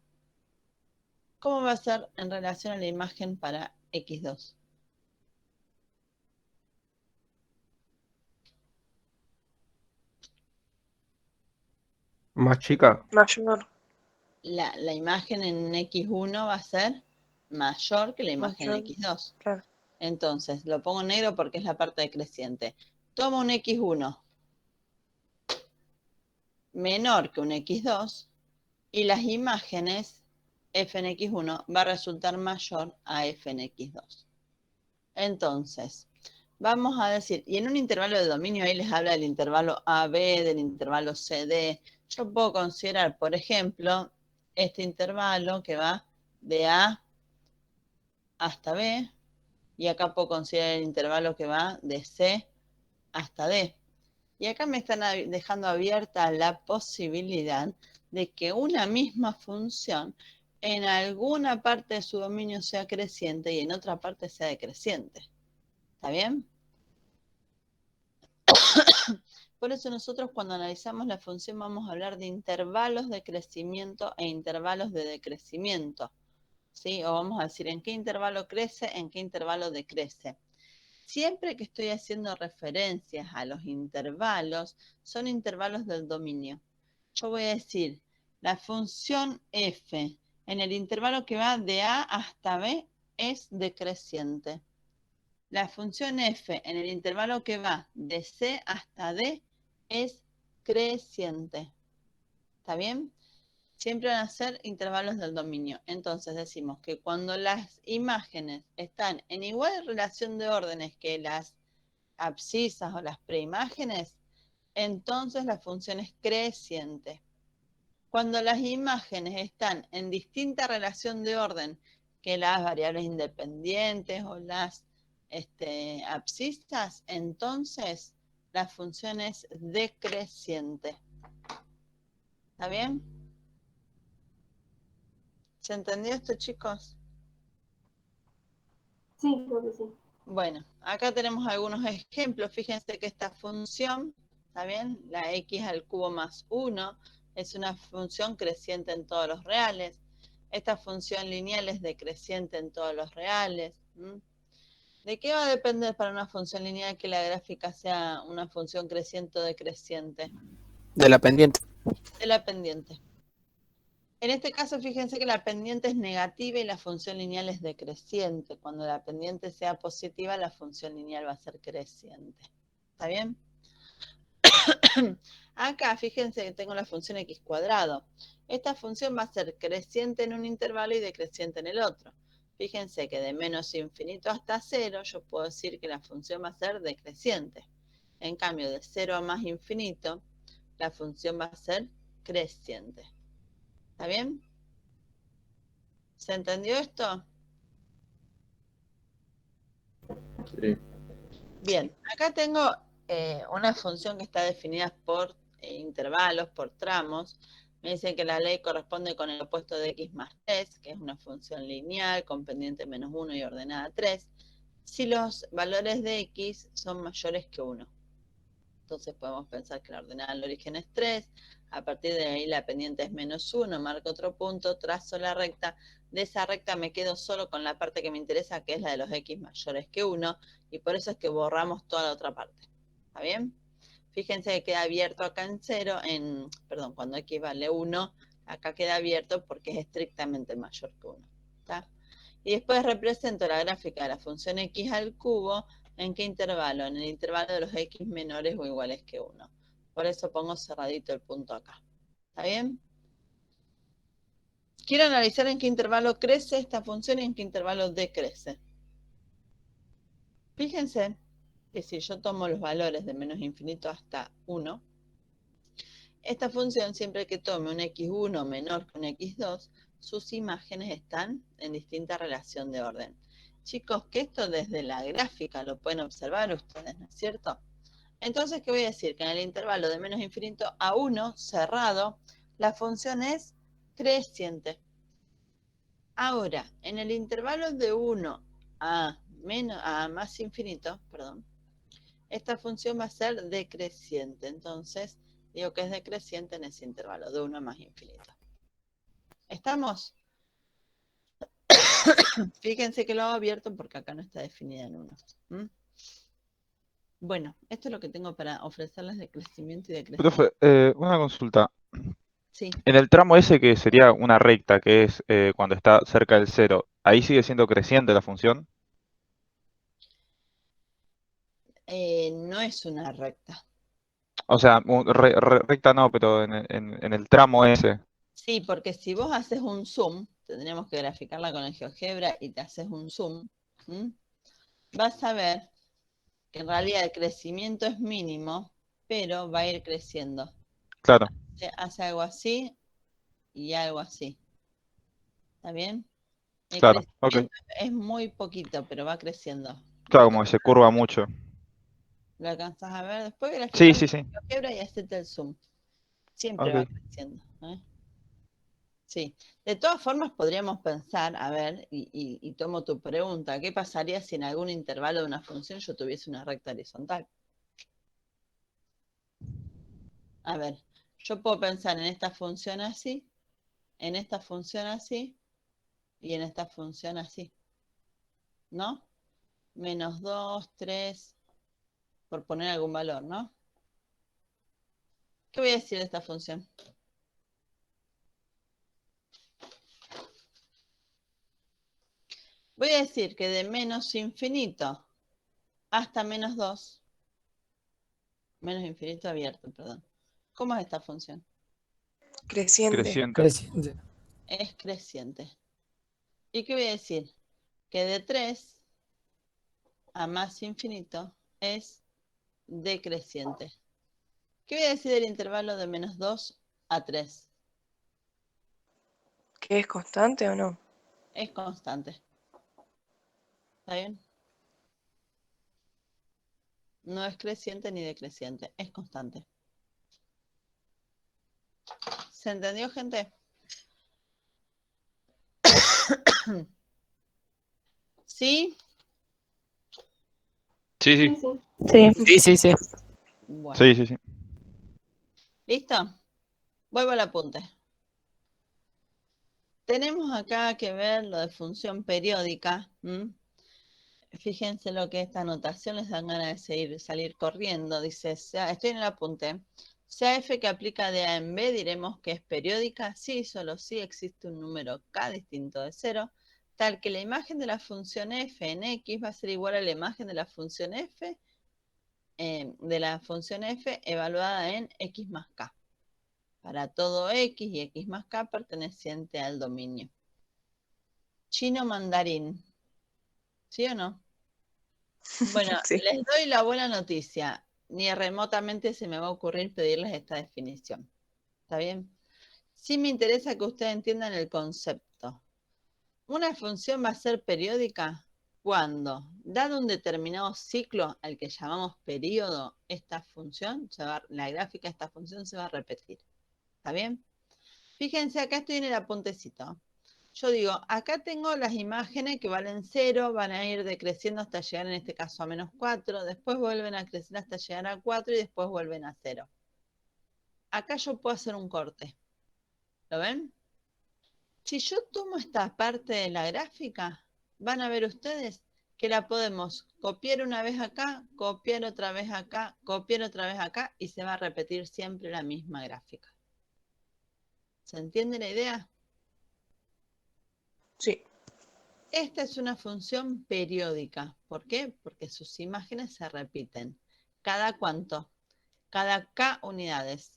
¿cómo va a ser en relación a la imagen para x2? Más chica. Mayor. La imagen en X1 va a ser mayor que la imagen en Mayor. X2. Claro. Entonces, lo pongo en negro porque es la parte decreciente. Tomo un X1 menor que un X2 y las imágenes F en X1 va a resultar mayor a F en X2. Entonces, vamos a decir, y en un intervalo de dominio ahí les habla del intervalo AB, del intervalo CD. Yo puedo considerar, por ejemplo, este intervalo que va de A hasta B, y acá puedo considerar el intervalo que va de C hasta D. Y acá me están dejando abierta la posibilidad de que una misma función en alguna parte de su dominio sea creciente y en otra parte sea decreciente. ¿Está bien? Por eso nosotros cuando analizamos la función vamos a hablar de intervalos de crecimiento e intervalos de decrecimiento, ¿sí? O vamos a decir en qué intervalo crece, en qué intervalo decrece. Siempre que estoy haciendo referencias a los intervalos, son intervalos del dominio. Yo voy a decir, la función f en el intervalo que va de A hasta B es decreciente. La función f en el intervalo que va de C hasta D es creciente. ¿Está bien? Siempre van a ser intervalos del dominio. Entonces decimos que cuando las imágenes están en igual relación de órdenes que las abscisas o las preimágenes, entonces la función es creciente. Cuando las imágenes están en distinta relación de orden que las variables independientes o las abscisas, entonces la función es decreciente. ¿Está bien? ¿Se entendió esto, chicos? Sí, creo que sí. Bueno, acá tenemos algunos ejemplos. Fíjense que esta función, ¿está bien? La x al cubo más 1 es una función creciente en todos los reales. Esta función lineal es decreciente en todos los reales. ¿De qué va a depender para una función lineal que la gráfica sea una función creciente o decreciente? De la pendiente. De la pendiente. En este caso, fíjense que la pendiente es negativa y la función lineal es decreciente. Cuando la pendiente sea positiva, la función lineal va a ser creciente. ¿Está bien? Acá, fíjense que tengo la función x cuadrado. Esta función va a ser creciente en un intervalo y decreciente en el otro. Fíjense que de menos infinito hasta 0, yo puedo decir que la función va a ser decreciente. En cambio, de 0 a más infinito, la función va a ser creciente. ¿Está bien? ¿Se entendió esto? Sí. Bien, acá tengo una función que está definida por intervalos, por tramos. Me dicen que la ley corresponde con el opuesto de x más 3, que es una función lineal con pendiente menos 1 y ordenada 3, si los valores de x son mayores que 1. Entonces podemos pensar que la ordenada del origen es 3, a partir de ahí la pendiente es menos 1, marco otro punto, trazo la recta, de esa recta me quedo solo con la parte que me interesa, que es la de los x mayores que 1, y por eso es que borramos toda la otra parte. ¿Está bien? Fíjense que queda abierto acá en 0, perdón, cuando x vale 1, acá queda abierto porque es estrictamente mayor que 1. ¿Está? Y después represento la gráfica de la función x al cubo. ¿En qué intervalo? En el intervalo de los x menores o iguales que 1. Por eso pongo cerradito el punto acá. ¿Está bien? Quiero analizar en qué intervalo crece esta función y en qué intervalo decrece. Fíjense que si yo tomo los valores de menos infinito hasta 1, esta función, siempre que tome un x1 menor que un x2, sus imágenes están en distinta relación de orden. Chicos, que esto desde la gráfica lo pueden observar ustedes, ¿no es cierto? Entonces, ¿qué voy a decir? Que en el intervalo de menos infinito a 1, cerrado, la función es creciente. Ahora, en el intervalo de 1 a más infinito, perdón, esta función va a ser decreciente. Entonces, digo que es decreciente en ese intervalo de 1 a más infinito. ¿Estamos? Fíjense que lo hago abierto porque acá no está definida en 1. Bueno, esto es lo que tengo para ofrecerles de crecimiento y decrecimiento. Profe, una consulta. Sí, En el tramo ese que sería una recta, que es cuando está cerca del cero, ¿ahí sigue siendo creciente la función? no es una recta. O sea, recta no, pero en el tramo ese. Sí, porque si vos haces un zoom, tendríamos que graficarla con el GeoGebra y te haces un zoom, ¿m? Vas a ver que en realidad el crecimiento es mínimo, pero va a ir creciendo. Claro, Hace algo así y algo así. ¿Está bien? El claro, ok. crecimiento es muy poquito, pero va creciendo. Claro, como que se curva mucho. ¿Lo alcanzas a ver? Después Sí, graficarlo sí, con sí. GeoGebra y hacerte el zoom. Siempre va Ok. creciendo. ¿Eh? Sí, de todas formas podríamos pensar, a ver, y tomo tu pregunta, ¿qué pasaría si en algún intervalo de una función yo tuviese una recta horizontal? A ver, yo puedo pensar en esta función así, en esta función así, y en esta función así, ¿no? Menos 2, 3, por poner algún valor, ¿no? ¿Qué voy a decir de esta función? Voy a decir que de menos infinito hasta menos 2, menos infinito abierto, perdón. ¿Cómo es esta función? Creciente. Creciente. Creciente. Es creciente. ¿Y qué voy a decir? Que de 3 a más infinito es decreciente. ¿Qué voy a decir del intervalo de menos 2 a 3? ¿Que es constante o no? Es constante. ¿Está bien? No es creciente ni decreciente, es constante. ¿Se entendió, gente? ¿Sí? Sí, Sí, sí. sí. Sí. Sí, sí, sí. Bueno, Sí, sí, sí. ¿listo? Vuelvo al apunte. Tenemos acá que ver lo de función periódica. Fíjense lo que esta anotación les dan ganas de salir corriendo. Dice, estoy en el apunte. Sea f que aplica de a en b, diremos que es periódica si, solo si existe un número k distinto de 0, tal que la imagen de la función f en x va a ser igual a la imagen de la función f evaluada en x más k. Para todo x y x más k perteneciente al dominio. Chino mandarín. ¿Sí o no? Bueno, Sí. les doy la buena noticia. Ni remotamente se me va a ocurrir pedirles esta definición. ¿Está bien? Sí me interesa que ustedes entiendan el concepto. Una función va a ser periódica cuando, dado un determinado ciclo al que llamamos periodo, esta función, la gráfica de esta función se va a repetir. ¿Está bien? Fíjense, acá estoy en el apuntecito. Yo digo, acá tengo las imágenes que valen 0, van a ir decreciendo hasta llegar en este caso a menos 4, después vuelven a crecer hasta llegar a 4 y después vuelven a 0. Acá yo puedo hacer un corte. ¿Lo ven? Si yo tomo esta parte de la gráfica, van a ver ustedes que la podemos copiar una vez acá, copiar otra vez acá, copiar otra vez acá y se va a repetir siempre la misma gráfica. ¿Se entiende la idea? Sí. Esta es una función periódica. ¿Por qué? Porque sus imágenes se repiten. ¿Cada cuánto? Cada k unidades.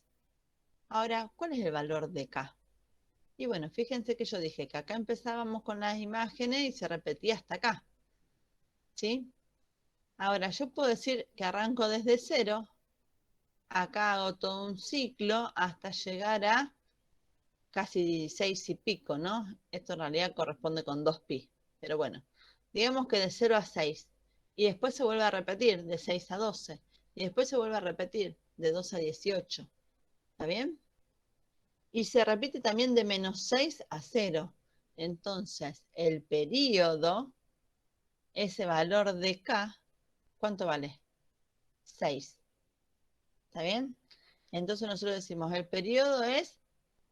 Ahora, ¿cuál es el valor de k? Y bueno, fíjense que yo dije que acá empezábamos con las imágenes y se repetía hasta acá. ¿Sí? Ahora, yo puedo decir que arranco desde 0, acá hago todo un ciclo hasta llegar a casi 6 y pico, ¿no? Esto en realidad corresponde con 2pi, pero bueno, digamos que de 0 a 6, y después se vuelve a repetir de 6 a 12, y después se vuelve a repetir de 2 a 18, ¿está bien? Y se repite también de menos 6 a 0, entonces el periodo, ese valor de k, ¿cuánto vale? 6, ¿está bien? Entonces nosotros decimos el periodo es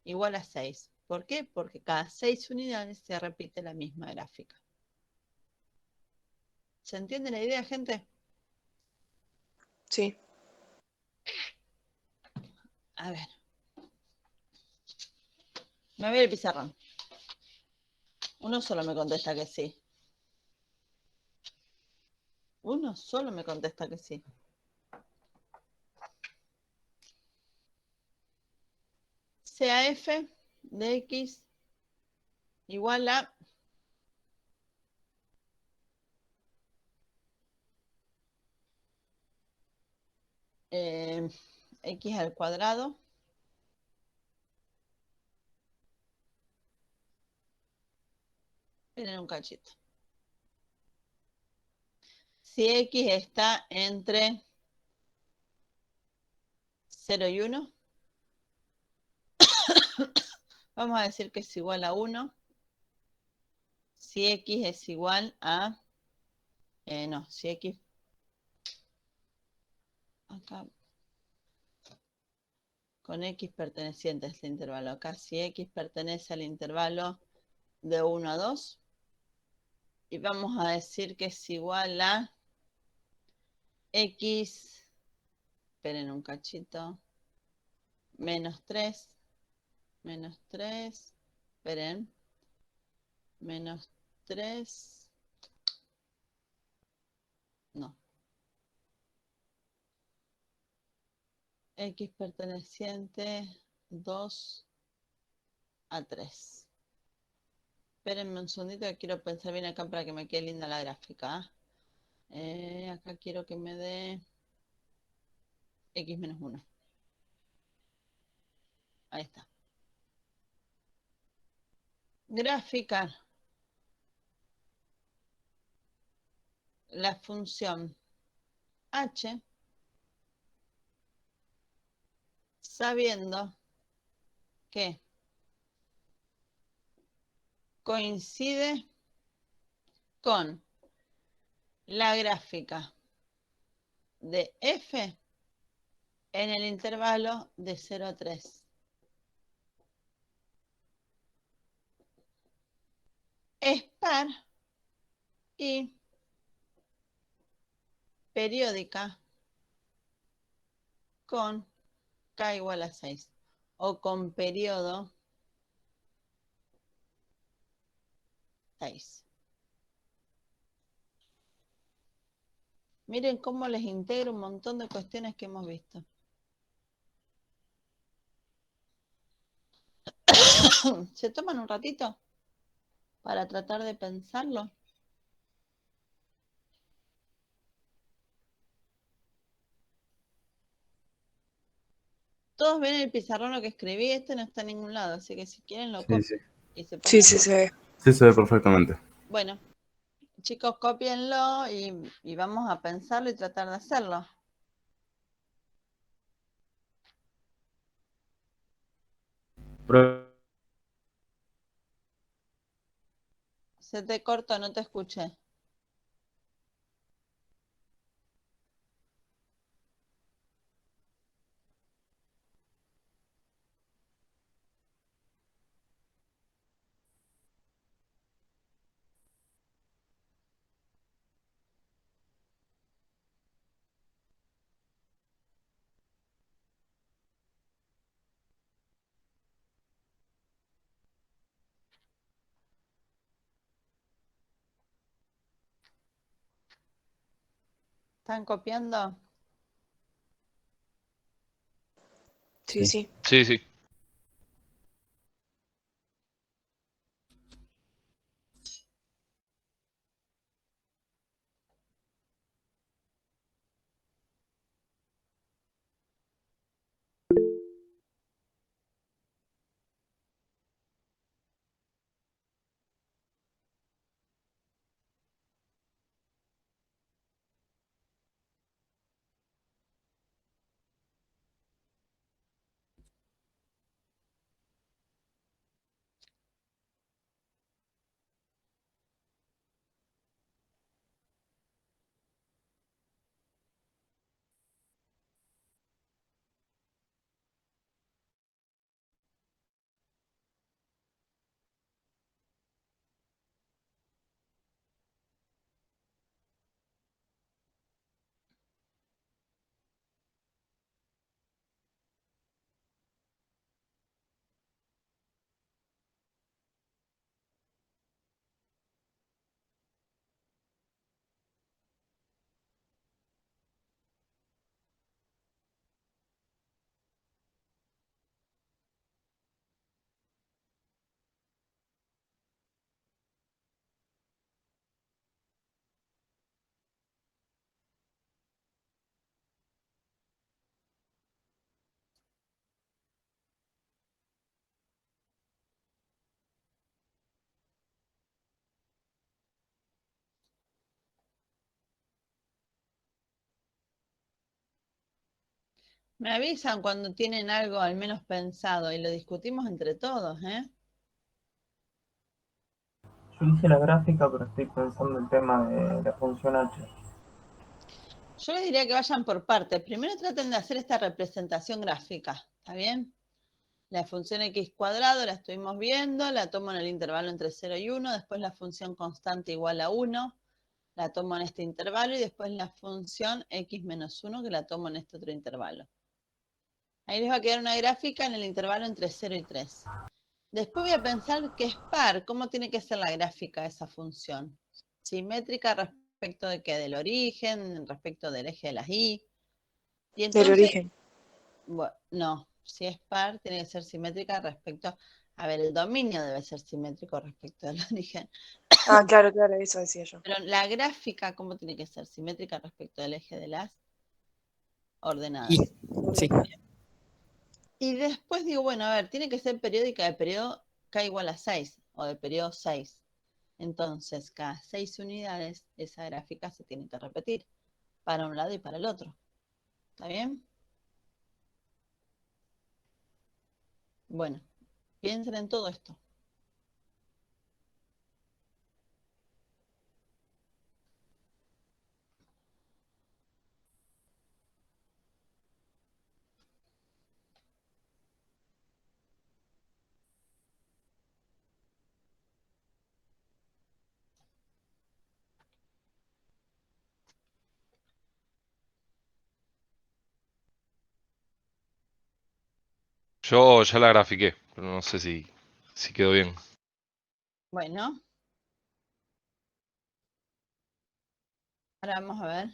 igual a 6. ¿Por qué? Porque cada 6 unidades se repite la misma gráfica. ¿Se entiende la idea, gente? Sí. A ver. Me voy al pizarrón. Uno solo me contesta que sí. Uno solo me contesta que sí. CAF de X igual a X al cuadrado en un cachito. Si X está entre 0 y 1, vamos a decir que es igual a 1. Si X es igual a... no, si X... Acá... Con X perteneciente a este intervalo. Acá si X pertenece al intervalo de 1 a 2. Y vamos a decir que es igual a X... Esperen un cachito. Menos 3. Menos 3. Esperen. Menos 3. No. X perteneciente 2 a 3. Espérenme un segundito que quiero pensar bien acá para que me quede linda la gráfica. Acá quiero que me dé X menos 1. Ahí está. Graficar la función h sabiendo que coincide con la gráfica de f en el intervalo de 0 a 3. Es par y periódica con k igual a 6 o con periodo 6. Miren cómo les integro un montón de cuestiones que hemos visto. ¿Se toman un ratito para tratar de pensarlo? Todos ven el pizarrón lo que escribí, este no está en ningún lado, así que si quieren lo Sí, copian sí. y se Sí, pongan. sí se ve. Sí se ve perfectamente. Bueno, chicos, cópienlo y vamos a pensarlo y tratar de hacerlo. Pro- Se te cortó, no te escuché. ¿Están copiando? Sí, Sí. sí. Sí, sí. Me avisan cuando tienen algo al menos pensado y lo discutimos entre todos, ¿eh? Yo hice la gráfica, pero estoy pensando el tema de la función H. Yo les diría que vayan por partes. Primero traten de hacer esta representación gráfica, ¿está bien? La función x cuadrado la estuvimos viendo, la tomo en el intervalo entre 0 y 1, después la función constante igual a 1, la tomo en este intervalo y después la función x menos 1 que la tomo en este otro intervalo. Ahí les va a quedar una gráfica en el intervalo entre 0 y 3. Después voy a pensar que es par, ¿cómo tiene que ser la gráfica de esa función? ¿Simétrica respecto de qué? ¿Del origen? ¿Respecto del eje de las y? Y entonces, Del origen. bueno, no, si es par, tiene que ser simétrica respecto... A ver, el dominio debe ser simétrico respecto del origen. Ah, claro, claro, eso decía yo. Pero la gráfica, ¿cómo tiene que ser? Simétrica respecto del eje de las ordenadas. Sí. Y después digo, bueno, a ver, tiene que ser periódica de periodo k igual a 6 o de periodo 6. Entonces, cada 6 unidades, esa gráfica se tiene que repetir para un lado y para el otro. ¿Está bien? Bueno, piensen en todo esto. Yo ya la grafiqué, pero no sé si quedó bien. Bueno, ahora vamos a ver.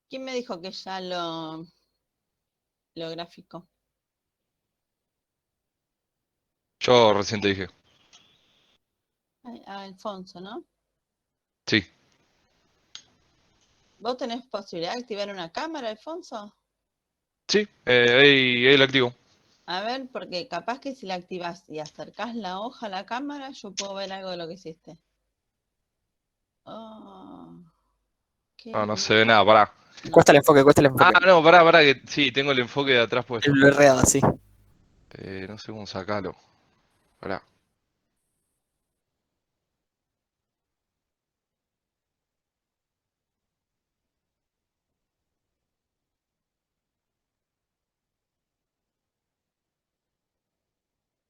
¿Quién me dijo que ya lo graficó? Yo recién te dije. A Alfonso, ¿no? Sí, ¿Vos tenés posibilidad de activar una cámara, Alfonso? sí, ahí la activo. A ver, porque capaz que si la activás y acercás la hoja a la cámara, yo puedo ver algo de lo que hiciste. Oh, qué Ah, no bien. se ve nada, pará. Cuesta el enfoque, cuesta el Ah, enfoque. no, pará, que sí, tengo el enfoque de atrás puesto. El blurreado, sí. No sé cómo sacarlo. Pará.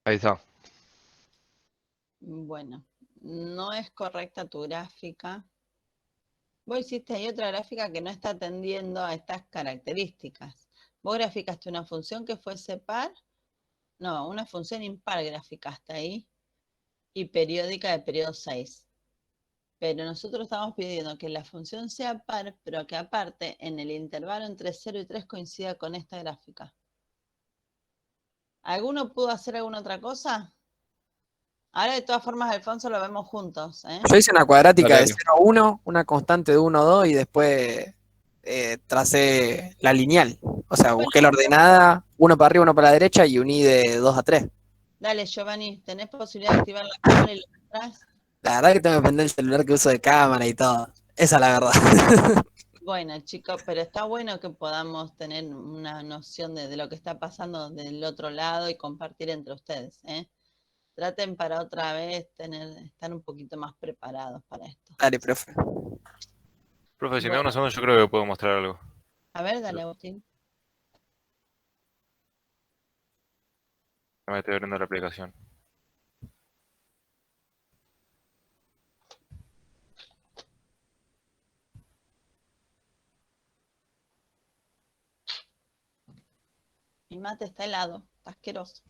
Ahí está. Bueno, no es correcta tu gráfica. Vos hiciste ahí otra gráfica que no está atendiendo a estas características. Vos graficaste una función que fuese par, no, una función impar graficaste ahí, y periódica de periodo 6. Pero nosotros estamos pidiendo que la función sea par, pero que aparte en el intervalo entre 0 y 3 coincida con esta gráfica. ¿Alguno pudo hacer alguna otra cosa? Ahora de todas formas, Alfonso, lo vemos juntos, ¿eh? Yo hice una cuadrática Dale, de dale. 0 a 1, una constante de 1 a 2 y después tracé la lineal. O sea, Bueno, busqué la ordenada, uno para arriba, uno para la derecha y uní de 2 a 3. dale, Giovanni, ¿tenés posibilidad de activar la cámara y lo mostrás? La verdad que tengo que prender el celular que uso de cámara y todo. Esa es la verdad. Bueno, chicos, pero está bueno que podamos tener una noción de lo que está pasando del otro lado y compartir entre ustedes, ¿eh? Traten para otra vez estar un poquito más preparados para esto. Dale, profe. Profe, si me da Bueno, unos segundos, yo creo que puedo mostrar algo. a ver, dale, Agustín. Me estoy abriendo la aplicación. Mi mate está helado, está asqueroso.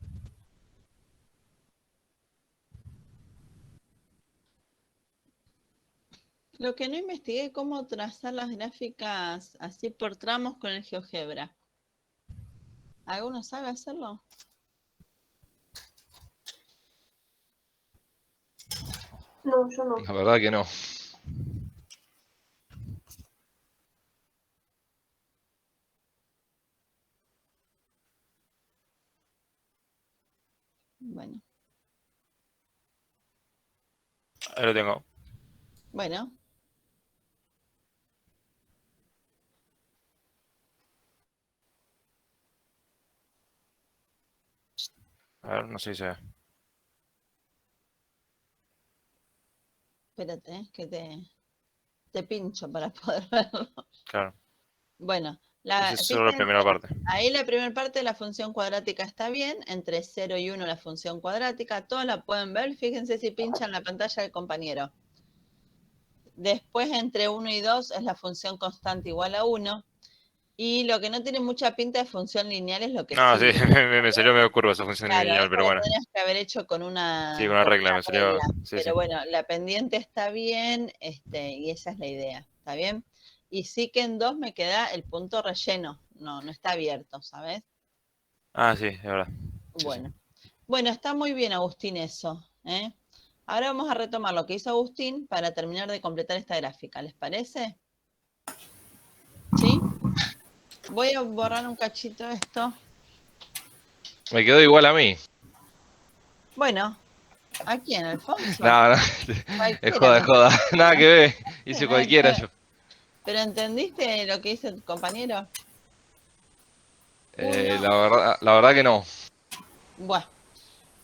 Lo que no investigué es cómo trazar las gráficas así por tramos con el GeoGebra. ¿Alguno sabe hacerlo? No, yo no. La verdad que no. Bueno, Ahí lo tengo. bueno. A ver, no sé si se ve. Espérate, que te pincho para poder verlo. Claro. Bueno, Esa es solo la primera parte. ahí la primera parte de la función cuadrática está bien, entre 0 y 1 la función cuadrática, todos la pueden ver, fíjense si pinchan la pantalla del compañero. Después entre 1 y 2 es la función constante igual a 1, y lo que no tiene mucha pinta de función lineal es lo que No, sí, sigue. me salió medio curva esa función Claro, lineal, esto pero lo bueno. tendrías que haber hecho con Sí, una, con una regla me salió. regla. Sí, Pero sí. bueno, la pendiente está bien, y esa es la idea, ¿está bien? Y sí que en 2 me queda el punto relleno, no está abierto, ¿sabes? Ah, sí, es verdad. Sí, Bueno. Bueno, está muy bien, Agustín, eso, ¿eh? Ahora vamos a retomar lo que hizo Agustín para terminar de completar esta gráfica, ¿les parece? ¿Sí? Voy a borrar un cachito esto. Me quedó igual a mí. Bueno, ¿aquí en Alfonso? No, no. Es joda, es joda. Nada que ver. Hice Nada que cualquiera ver. yo. ¿Pero entendiste lo que dice el compañero? La verdad que no. Bueno,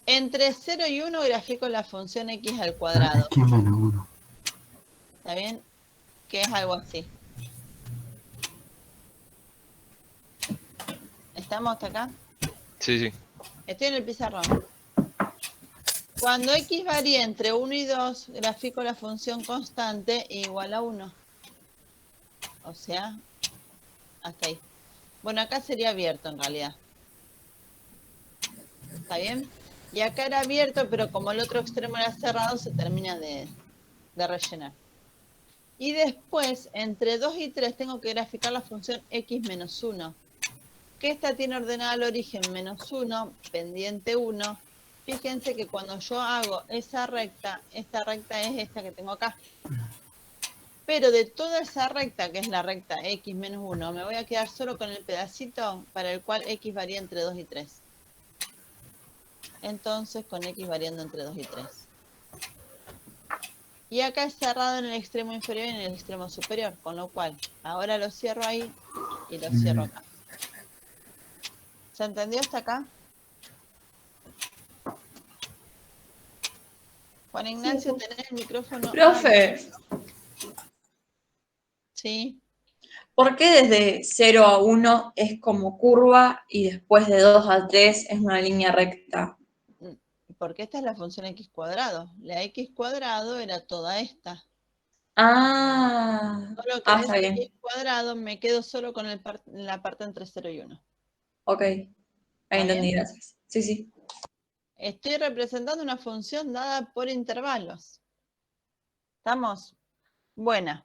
entre 0 y 1 grafico la función x al cuadrado. X menos 1. ¿Está bien? Que es algo así. ¿Estamos hasta acá? Sí, sí. Estoy en el pizarrón. Cuando x varía entre 1 y 2, grafico la función constante igual a 1. O sea, hasta ahí. Bueno, acá sería abierto en realidad. ¿Está bien? Y acá era abierto, pero como el otro extremo era cerrado, se termina de rellenar. Y después, entre 2 y 3, tengo que graficar la función x menos 1. Que esta tiene ordenada al origen menos 1, pendiente 1. Fíjense que cuando yo hago esa recta, esta recta es esta que tengo acá. Pero de toda esa recta, que es la recta x menos 1, me voy a quedar solo con el pedacito para el cual x varía entre 2 y 3. Entonces, con x variando entre 2 y 3. Y acá es cerrado en el extremo inferior y en el extremo superior, con lo cual ahora lo cierro ahí y lo cierro acá. ¿Se entendió hasta acá? Juan Ignacio, Sí. ¿tenés el micrófono? Profe, Sí. ¿por qué desde 0 a 1 es como curva y después de 2 a 3 es una línea recta? Porque esta es la función x cuadrado. La x cuadrado era toda esta. Ah, Solo que está es bien. x cuadrado, me quedo solo con la parte entre 0 y 1. Ok, ahí entendí, bien? gracias. Sí, sí. Estoy representando una función dada por intervalos. ¿Estamos? Buena.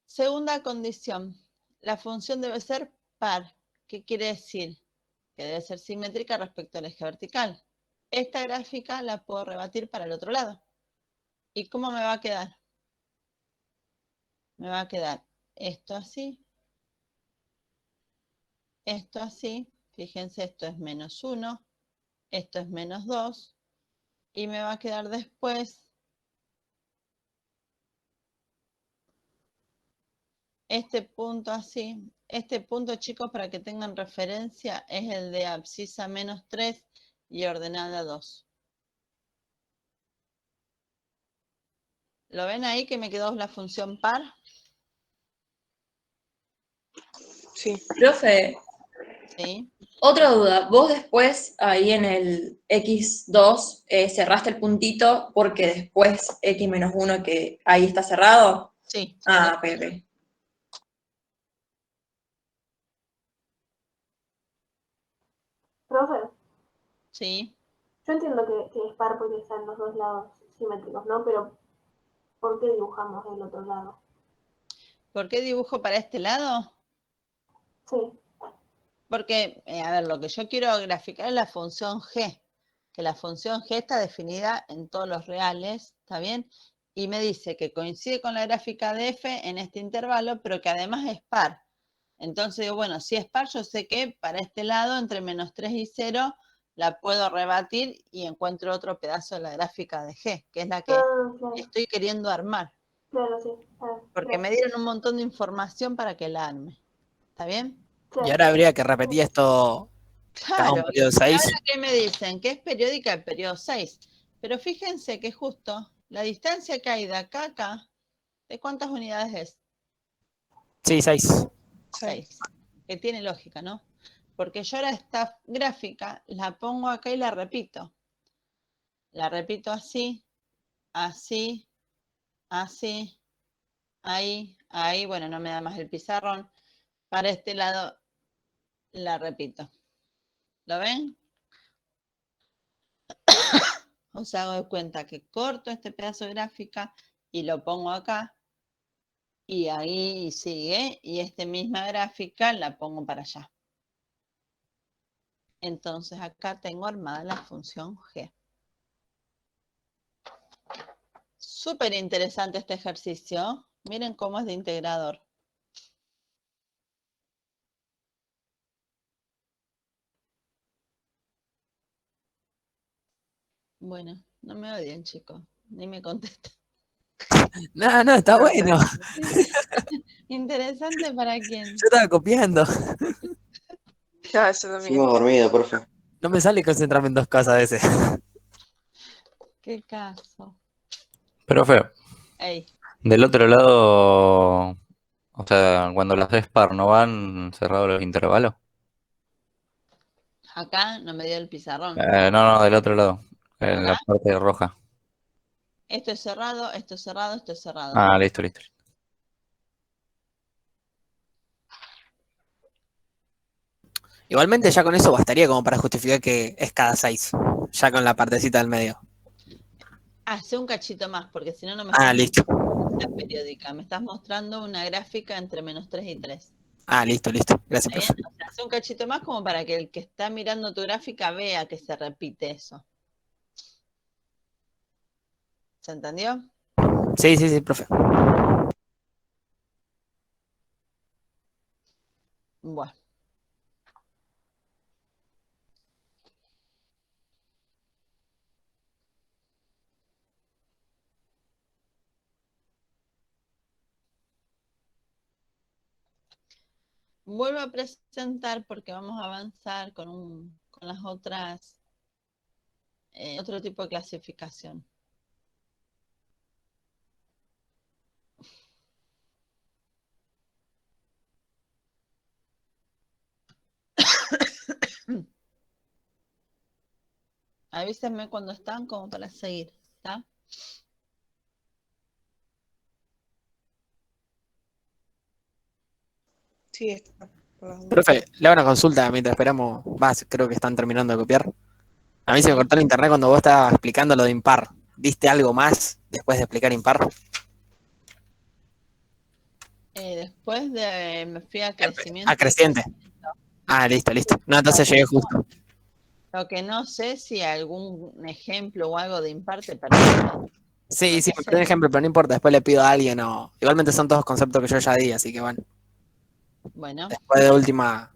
Segunda condición. La función debe ser par. ¿Qué quiere decir? Que debe ser simétrica respecto al eje vertical. Esta gráfica la puedo rebatir para el otro lado. ¿Y cómo me va a quedar? Me va a quedar esto así, esto así. Fíjense, esto es menos 1, esto es menos 2. Y me va a quedar después este punto así. Este punto, chicos, para que tengan referencia, es el de abscisa menos 3 y ordenada 2. ¿Lo ven ahí que me quedó la función par? Sí. Profe, Sí. otra duda. Vos después ahí en el x2 cerraste el puntito porque después x menos 1 que ahí está cerrado. Sí. Ah, ok, ok. Profe, Sí. yo entiendo que es par porque están los dos lados simétricos, ¿no? Pero ¿Por qué dibujamos del otro lado? ¿Por qué dibujo para este lado? Sí. Porque, a ver, lo que yo quiero graficar es la función g, que la función g está definida en todos los reales, ¿está bien? Y me dice que coincide con la gráfica de f en este intervalo, pero que además es par. Entonces digo, bueno, si es par, yo sé que para este lado, entre menos 3 y 0, la puedo rebatir y encuentro otro pedazo de la gráfica de g, que es la que Claro, estoy queriendo armar. claro, sí. Porque me dieron un montón de información para que la arme. ¿Está bien? Y ahora habría que repetir esto cada un Claro, periodo y 6. ahora que me dicen que es periódica el periodo 6, pero fíjense que justo la distancia que hay de acá a acá, ¿de cuántas unidades es? Sí, 6. 6, que tiene lógica, ¿no? Porque yo ahora esta gráfica la pongo acá y la repito. La repito así, así, así, ahí, bueno, no me da más el pizarrón. Para este lado la repito. ¿Lo ven? O sea, hago de cuenta que corto este pedazo de gráfica y lo pongo acá. Y ahí sigue. Y esta misma gráfica la pongo para allá. Entonces acá tengo armada la función g. Súper interesante este ejercicio. Miren cómo es de integrador. Bueno, no me odien, chicos. Ni me contestan. No, está bueno. Interesante para quién. Yo estaba copiando. Ya, yo también. Sigo dormido, profe. No me sale concentrarme en dos cosas a veces. Qué caso. Profe, Ey, del otro lado, o sea, cuando las ves par, ¿no van cerrados los intervalos? acá no me dio el pizarrón. No, del otro lado, en la Acá, parte roja. esto es cerrado, esto es cerrado, esto es cerrado. Ah, listo. Igualmente ya con eso bastaría como para justificar que es cada 6. Ya con la partecita del medio. Hace un cachito más, porque si no, no me Ah, estás listo. mostrando la periódica. Me estás mostrando una gráfica entre menos 3 y 3. Ah, listo. Gracias, ¿Está profe. bien? O sea, hace un cachito más como para que el que está mirando tu gráfica vea que se repite eso. ¿Se entendió? Sí, profe. Bueno. Vuelvo a presentar porque vamos a avanzar con las otras, otro tipo de clasificación. Avísenme cuando están como para seguir, ¿está? Sí, está. Por las dudas. Profe, le hago una consulta mientras esperamos. Creo que están terminando de copiar. A mí se me cortó el internet cuando vos estabas explicando lo de impar. ¿Diste algo más después de explicar impar? Después de me fui a crecimiento. Ah, creciente. Ah, listo. No, entonces llegué justo. Lo que no sé si algún ejemplo o algo de impar te perdiste. Sí, me perdí un ejemplo, pero no importa. Después le pido a alguien o... Igualmente son todos conceptos que yo ya di, así que bueno. Bueno. Después de última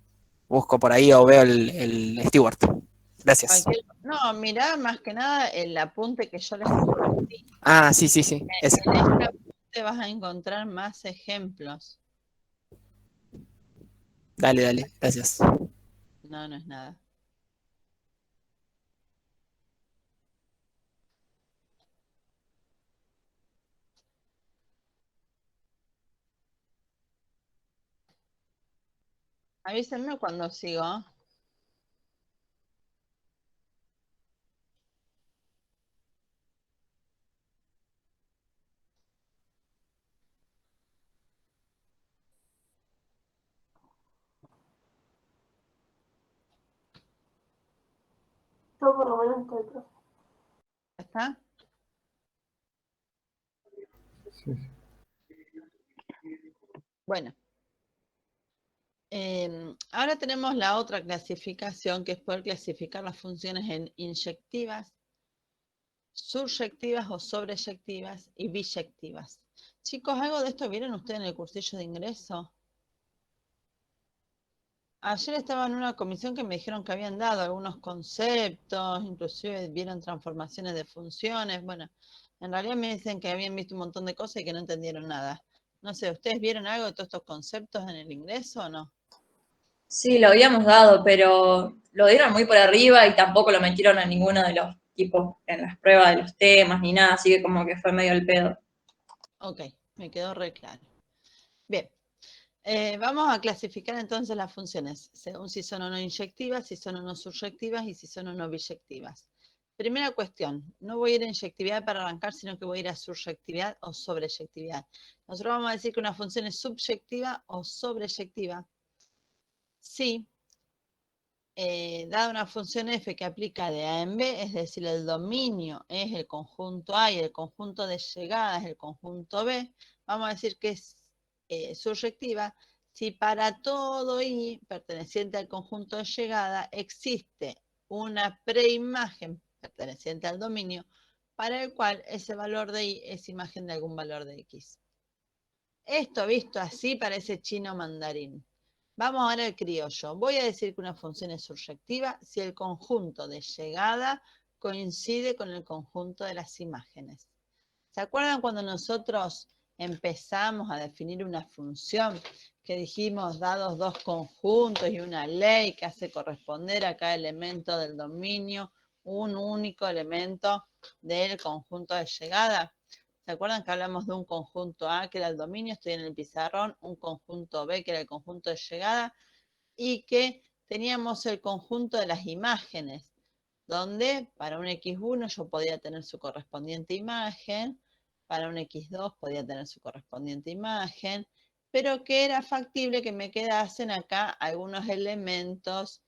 busco por ahí o veo el Steward. Gracias. No, mirá más que nada el apunte que yo les compartí. Ah, sí. Ese. En este apunte vas a encontrar más ejemplos. Dale, gracias. No es nada. Avísenme cuando sigo. Yo por lo menos estoy, profe. ¿Está? Sí. Bueno, ahora tenemos la otra clasificación, que es poder clasificar las funciones en inyectivas, suryectivas o sobreyectivas y biyectivas. Chicos, ¿algo de esto vieron ustedes en el cursillo de ingreso? Ayer estaba en una comisión que me dijeron que habían dado algunos conceptos, inclusive vieron transformaciones de funciones. Bueno, en realidad me dicen que habían visto un montón de cosas y que no entendieron nada. No sé, ¿ustedes vieron algo de todos estos conceptos en el ingreso o no? Sí, lo habíamos dado, pero lo dieron muy por arriba y tampoco lo metieron en ninguno de los tipos en las pruebas de los temas ni nada, así que como que fue medio el pedo. Ok, me quedó re claro. Bien, vamos a clasificar entonces las funciones, según si son o no inyectivas, si son o no suryectivas y si son o no biyectivas. Primera cuestión, no voy a ir a inyectividad para arrancar, sino que voy a ir a suryectividad o sobreyectividad. Nosotros vamos a decir que una función es subyectiva o sobreyectiva. Sí, dada una función f que aplica de A en B, es decir, el dominio es el conjunto A y el conjunto de llegada es el conjunto B, vamos a decir que es suryectiva si para todo I perteneciente al conjunto de llegada existe una preimagen perteneciente al dominio para el cual ese valor de I es imagen de algún valor de X. Esto visto así parece chino mandarín. Vamos ahora al criollo. Voy a decir que una función es suryectiva si el conjunto de llegada coincide con el conjunto de las imágenes. ¿Se acuerdan cuando nosotros empezamos a definir una función que dijimos dados dos conjuntos y una ley que hace corresponder a cada elemento del dominio un único elemento del conjunto de llegada? ¿Se acuerdan que hablamos de un conjunto A que era el dominio? Estoy en el pizarrón, un conjunto B que era el conjunto de llegada y que teníamos el conjunto de las imágenes, donde para un X1 yo podía tener su correspondiente imagen, para un X2 podía tener su correspondiente imagen, pero que era factible que me quedasen acá algunos elementos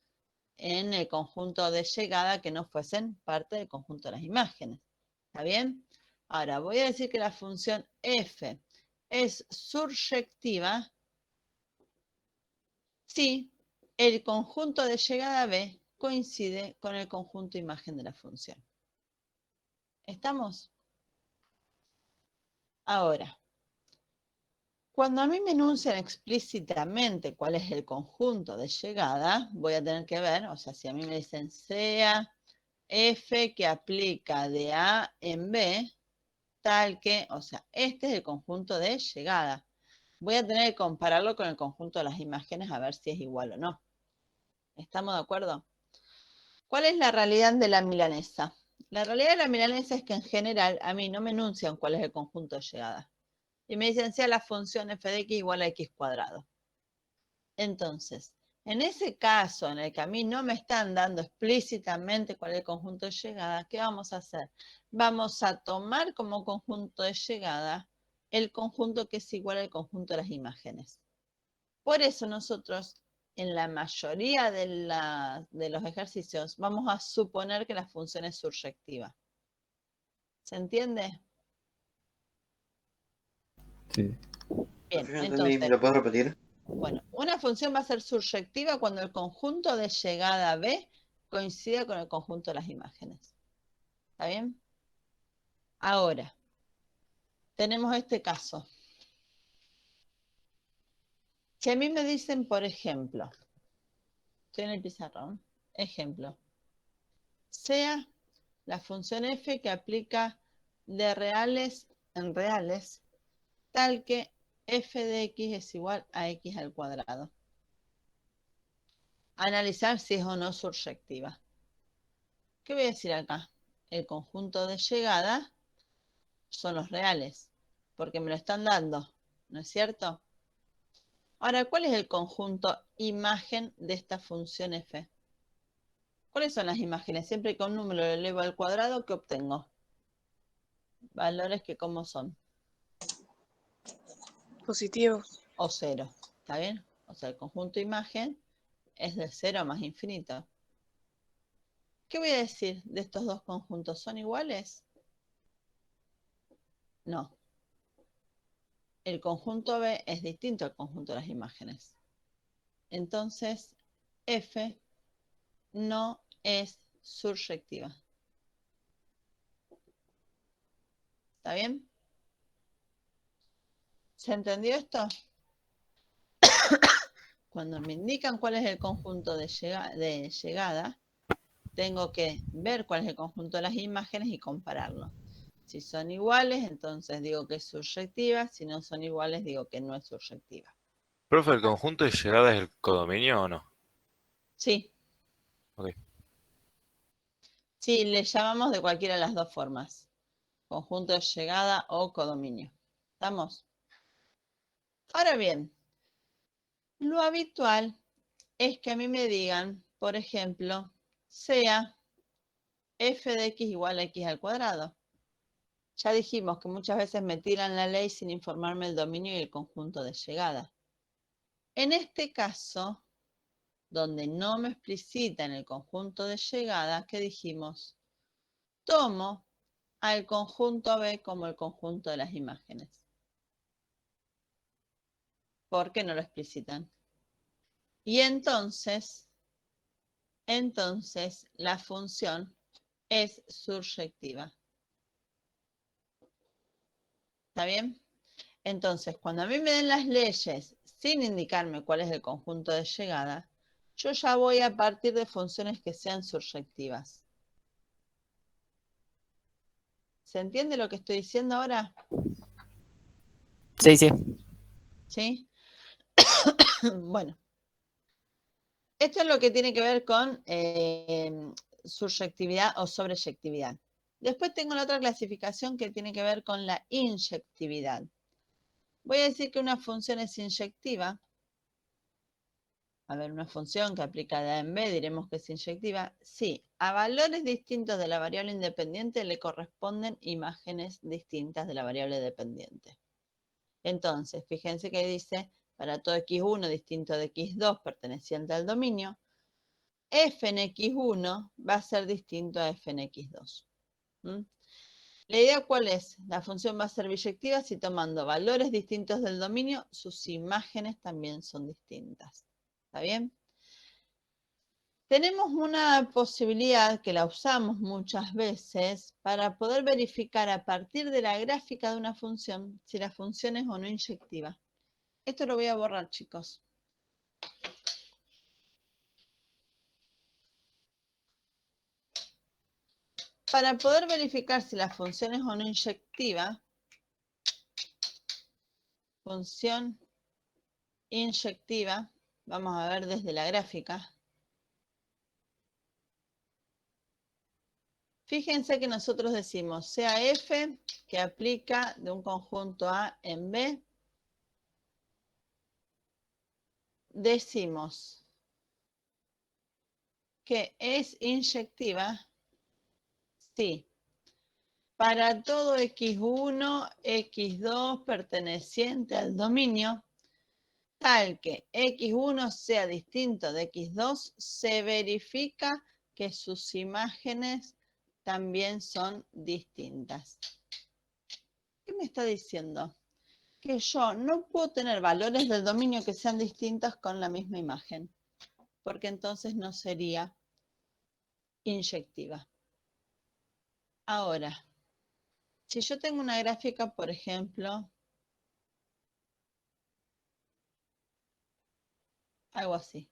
en el conjunto de llegada que no fuesen parte del conjunto de las imágenes. ¿Está bien? Ahora, voy a decir que la función f es suryectiva si el conjunto de llegada B coincide con el conjunto imagen de la función. ¿Estamos? Ahora, cuando a mí me enuncian explícitamente cuál es el conjunto de llegada, voy a tener que ver, o sea, si a mí me dicen sea f que aplica de A en B, tal que, o sea, este es el conjunto de llegada. Voy a tener que compararlo con el conjunto de las imágenes a ver si es igual o no. ¿Estamos de acuerdo? ¿Cuál es la realidad de la milanesa? La realidad de la milanesa es que en general a mí no me enuncian cuál es el conjunto de llegada. Y me dicen sea la función f de x igual a x cuadrado. Entonces, en ese caso en el que a mí no me están dando explícitamente cuál es el conjunto de llegada, ¿qué vamos a hacer? Vamos a tomar como conjunto de llegada el conjunto que es igual al conjunto de las imágenes. Por eso nosotros, en la mayoría de los ejercicios, vamos a suponer que la función es suryectiva. ¿Se entiende? Sí. Bien, No entendí, entonces, ¿me lo puedes repetir? bueno, una función va a ser suryectiva cuando el conjunto de llegada B coincide con el conjunto de las imágenes. ¿Está bien? Ahora, tenemos este caso. Si a mí me dicen, por ejemplo, estoy en el pizarrón, ejemplo, sea la función f que aplica de reales en reales, tal que f de x es igual a x al cuadrado. Analizar si es o no suryectiva. ¿Qué voy a decir acá? El conjunto de llegada son los reales, porque me lo están dando, ¿no es cierto? Ahora, ¿cuál es el conjunto imagen de esta función f? ¿Cuáles son las imágenes? Siempre que un número lo elevo al cuadrado, ¿qué obtengo? Valores que ¿cómo son? Positivos. O cero, ¿está bien? O sea, el conjunto imagen es de 0 más infinito. ¿Qué voy a decir de estos dos conjuntos? ¿Son iguales? No. el conjunto B es distinto al conjunto de las imágenes. Entonces, F no es surjectiva. ¿Está bien? ¿Se entendió esto? Cuando me indican cuál es el conjunto de llegada, tengo que ver cuál es el conjunto de las imágenes y compararlo. Si son iguales, entonces digo que es surjectiva. Si no son iguales, digo que no es surjectiva. Profe, ¿el conjunto de llegada es el codominio o no? Sí. Ok. Sí, le llamamos de cualquiera de las dos formas. Conjunto de llegada o codominio. ¿Estamos? Ahora bien, lo habitual es que a mí me digan, por ejemplo, sea f de x igual a x al cuadrado. Ya dijimos que muchas veces me tiran la ley sin informarme el dominio y el conjunto de llegada. En este caso, donde no me explicitan el conjunto de llegada, ¿qué dijimos? Tomo al conjunto B como el conjunto de las imágenes. ¿Por qué no lo explicitan? Y entonces la función es surjectiva. ¿Está bien? Entonces, cuando a mí me den las leyes sin indicarme cuál es el conjunto de llegada, yo ya voy a partir de funciones que sean surjectivas. ¿Se entiende lo que estoy diciendo ahora? Sí, sí. ¿Sí? Bueno. Esto es lo que tiene que ver con surjectividad o sobreyectividad. Después tengo la otra clasificación que tiene que ver con la inyectividad. Voy a decir que una función es inyectiva. A ver, una función que aplica de A en B, diremos que es inyectiva. Sí, a valores distintos de la variable independiente le corresponden imágenes distintas de la variable dependiente. Entonces, fíjense que dice, para todo x1 distinto de x2 perteneciente al dominio, f en x1 va a ser distinto a f en x2. La idea, ¿cuál es? La función va a ser biyectiva si tomando valores distintos del dominio, sus imágenes también son distintas. ¿Está bien? Tenemos una posibilidad que la usamos muchas veces para poder verificar a partir de la gráfica de una función si la función es o no inyectiva. Esto lo voy a borrar, chicos. Para poder verificar si la función es o no inyectiva, función inyectiva, vamos a ver desde la gráfica. Fíjense que nosotros decimos sea f que aplica de un conjunto A en B. Decimos que es inyectiva si para todo x1, x2 perteneciente al dominio, tal que x1 sea distinto de x2, se verifica que sus imágenes también son distintas. ¿Qué me está diciendo? Que yo no puedo tener valores del dominio que sean distintos con la misma imagen, porque entonces no sería inyectiva. Ahora, si yo tengo una gráfica, por ejemplo, algo así.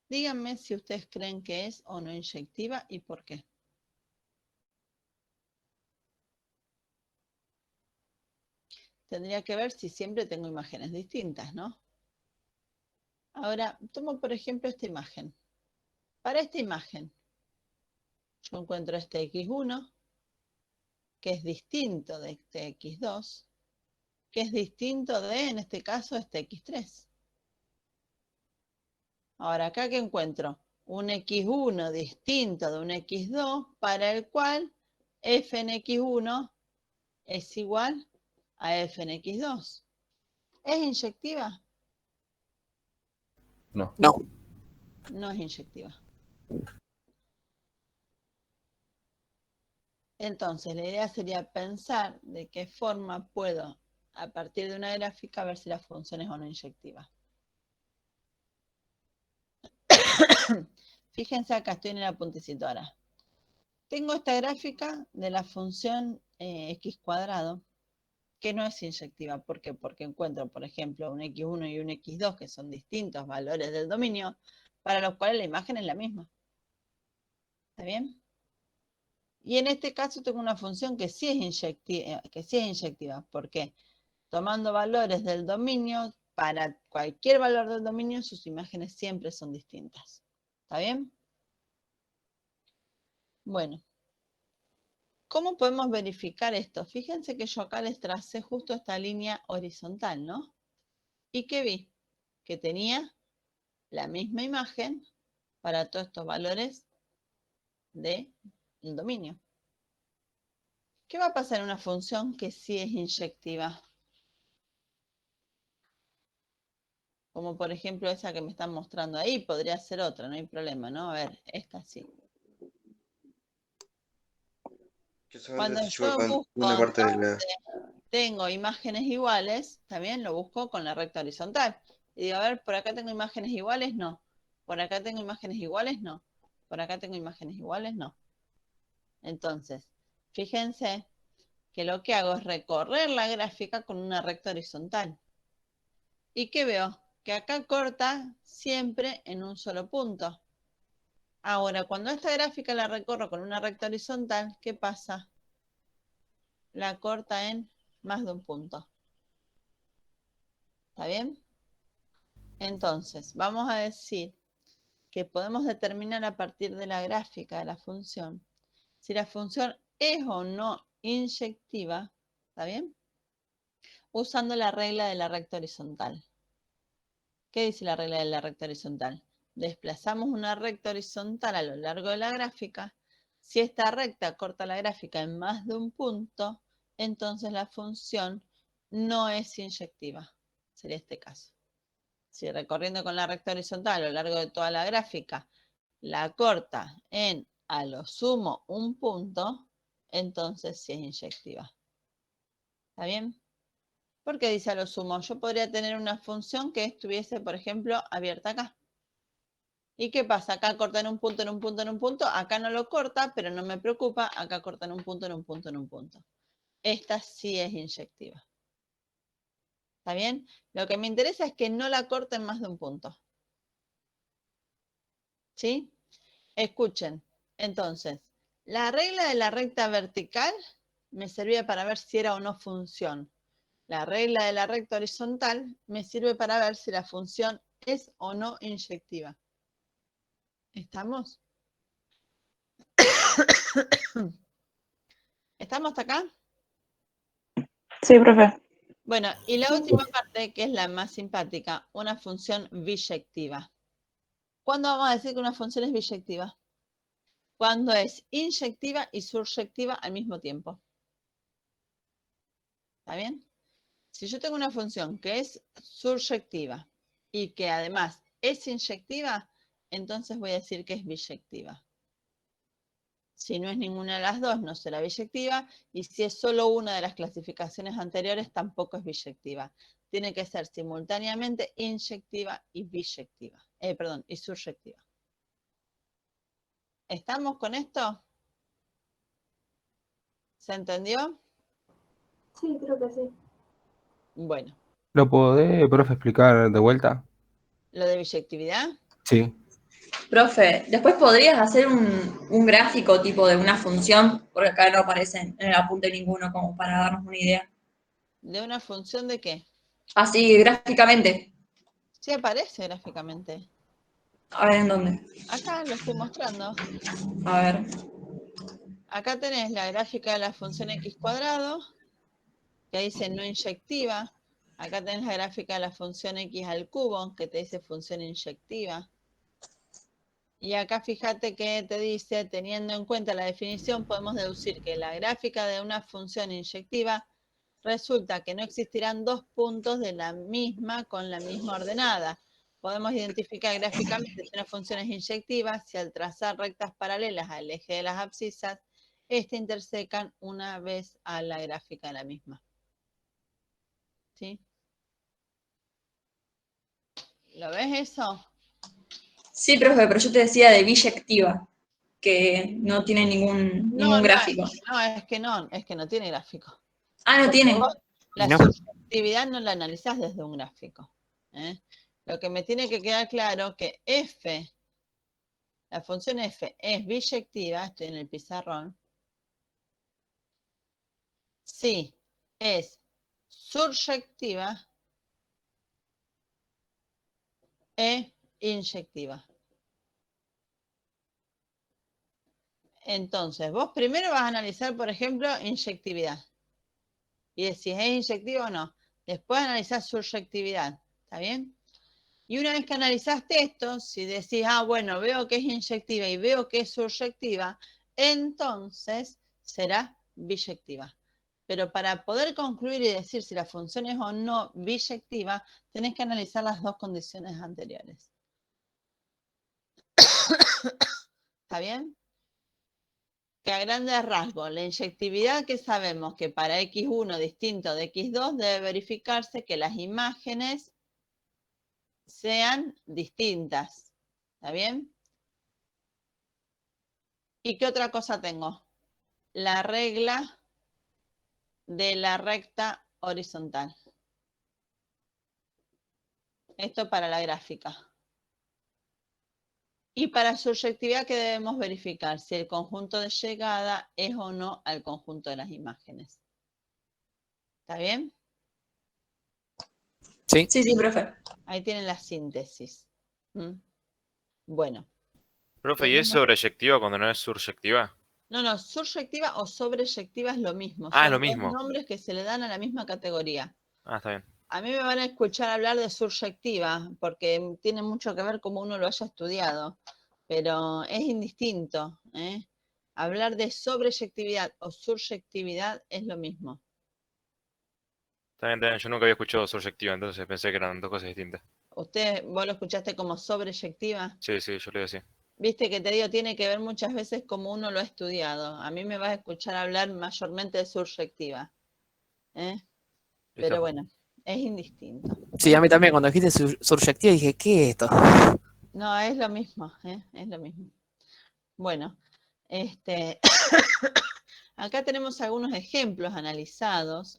Díganme si ustedes creen que es o no inyectiva y por qué. Tendría que ver si siempre tengo imágenes distintas, ¿no? Ahora, tomo por ejemplo esta imagen. Para esta imagen, yo encuentro este x1, que es distinto de este x2, que es distinto de, en este caso, este x3. Ahora, acá que encuentro un x1 distinto de un x2, para el cual f en x1 es igual a f en x2. ¿Es inyectiva? No. No. No es inyectiva. Entonces, la idea sería pensar de qué forma puedo a partir de una gráfica a ver si la función es o no inyectiva. Fíjense acá, estoy en el apuntecito ahora. Tengo esta gráfica de la función x cuadrado, que no es inyectiva. ¿Por qué? Porque encuentro, por ejemplo, un x1 y un x2, que son distintos valores del dominio, para los cuales la imagen es la misma. ¿Está bien? Y en este caso tengo una función que sí es inyectiva. ¿Por qué? Tomando valores del dominio, para cualquier valor del dominio, sus imágenes siempre son distintas. ¿Está bien? Bueno. ¿Cómo podemos verificar esto? Fíjense que yo acá les tracé justo esta línea horizontal, ¿no? ¿Y qué vi? Que tenía la misma imagen para todos estos valores del dominio. ¿Qué va a pasar en una función que sí es inyectiva? Como por ejemplo esa que me están mostrando ahí, podría ser otra, no hay problema, ¿no? A ver, esta sí. Cuando yo busco una parte de la... tengo imágenes iguales, también lo busco con la recta horizontal. Y digo, a ver, por acá tengo imágenes iguales, no. Por acá tengo imágenes iguales, no. Por acá tengo imágenes iguales, no. Entonces, fíjense que lo que hago es recorrer la gráfica con una recta horizontal. ¿Y qué veo? Que acá corta siempre en un solo punto. Ahora, cuando esta gráfica la recorro con una recta horizontal, ¿qué pasa? La corta en más de un punto. ¿Está bien? Entonces, vamos a decir que podemos determinar a partir de la gráfica de la función si la función es o no inyectiva, ¿está bien? Usando la regla de la recta horizontal. ¿Qué dice la regla de la recta horizontal? Desplazamos una recta horizontal a lo largo de la gráfica. Si esta recta corta la gráfica en más de un punto, entonces la función no es inyectiva. Sería este caso. Si recorriendo con la recta horizontal a lo largo de toda la gráfica la corta en a lo sumo un punto, entonces sí es inyectiva. ¿Está bien? ¿Por qué dice a lo sumo? Yo podría tener una función que estuviese, por ejemplo, abierta acá. ¿Y qué pasa? Acá corta en un punto, en un punto, en un punto. Acá no lo corta, pero no me preocupa. Acá corta en un punto, en un punto, en un punto. Esta sí es inyectiva. ¿Está bien? Lo que me interesa es que no la corte en más de un punto. ¿Sí? Escuchen. Entonces, la regla de la recta vertical me servía para ver si era o no función. La regla de la recta horizontal me sirve para ver si la función es o no inyectiva. ¿Estamos? ¿Estamos hasta acá? Sí, profe. Bueno, y la última parte, que es la más simpática, una función biyectiva. ¿Cuándo vamos a decir que una función es biyectiva? Cuando es inyectiva y suryectiva al mismo tiempo. ¿Está bien? Si yo tengo una función que es suryectiva y que además es inyectiva, entonces voy a decir que es biyectiva. Si no es ninguna de las dos, no será biyectiva, y si es solo una de las clasificaciones anteriores, tampoco es biyectiva. Tiene que ser simultáneamente inyectiva y biyectiva. Y suryectiva. ¿Estamos con esto? ¿Se entendió? Sí, creo que sí. Bueno, ¿Lo podés, profe, explicar de vuelta? ¿lo de biyectividad? Sí. Profe, después podrías hacer un gráfico tipo de una función, porque acá no aparece en el apunte ninguno, como para darnos una idea. ¿De una función de qué? Así, gráficamente. Sí aparece gráficamente. A ver, ¿en dónde? Acá lo estoy mostrando. A ver. Acá tenés la gráfica de la función x cuadrado, que dice no inyectiva. Acá tenés la gráfica de la función x al cubo, que te dice función inyectiva. Y acá fíjate que te dice, teniendo en cuenta la definición, podemos deducir que la gráfica de una función inyectiva resulta que no existirán dos puntos de la misma con la misma ordenada. Podemos identificar gráficamente si una función es inyectiva si al trazar rectas paralelas al eje de las abscisas, éste intersecan una vez a la gráfica de la misma. ¿Sí? ¿Lo ves eso? Sí, profe, pero yo te decía de biyectiva, que no tiene ningún gráfico. Es que no tiene gráfico. Ah, no Porque tiene. vos la No. surjetividad no la analizás desde un gráfico. ¿Eh? Lo que me tiene que quedar claro que f, la función f es biyectiva, estoy en el pizarrón, si es surjectiva e inyectiva. Entonces, vos primero vas a analizar, por ejemplo, inyectividad. Y decís, ¿es inyectiva o no? Después analizás surjectividad. ¿Está bien? Y una vez que analizaste esto, si decís, bueno, veo que es inyectiva y veo que es surjectiva, entonces será biyectiva. Pero para poder concluir y decir si la función es o no biyectiva, tenés que analizar las dos condiciones anteriores. ¿Está bien? Que a grandes rasgos, la inyectividad que sabemos que para X1 distinto de X2 debe verificarse que las imágenes sean distintas. ¿Está bien? ¿Y qué otra cosa tengo? La regla de la recta horizontal. Esto para la gráfica. Y para surjetividad, ¿qué debemos verificar? Si el conjunto de llegada es o no al conjunto de las imágenes. ¿Está bien? Sí. Sí, sí, profe. Ahí tienen la síntesis. Bueno. Profe, ¿y es sobreyectiva cuando no es surjectiva? No, surjectiva o sobreyectiva es lo mismo. Ah, es Son lo dos mismo. nombres que se le dan a la misma categoría. Ah, está bien. A mí me van a escuchar hablar de surjectiva, porque tiene mucho que ver cómo uno lo haya estudiado, pero es indistinto, ¿eh? Hablar de sobreyectividad o surjectividad es lo mismo. Está bien, está bien. Yo nunca había escuchado surjectiva, entonces pensé que eran dos cosas distintas. ¿Vos lo escuchaste como sobreyectiva? Sí, sí, yo le digo así. Viste que te digo, tiene que ver muchas veces cómo uno lo ha estudiado. A mí me vas a escuchar hablar mayormente de surjectiva, ¿eh? Pero bueno, es indistinto. Sí, a mí también, cuando dijiste surjectiva dije, ¿qué es esto? No, es lo mismo, es lo mismo. Bueno, acá tenemos algunos ejemplos analizados.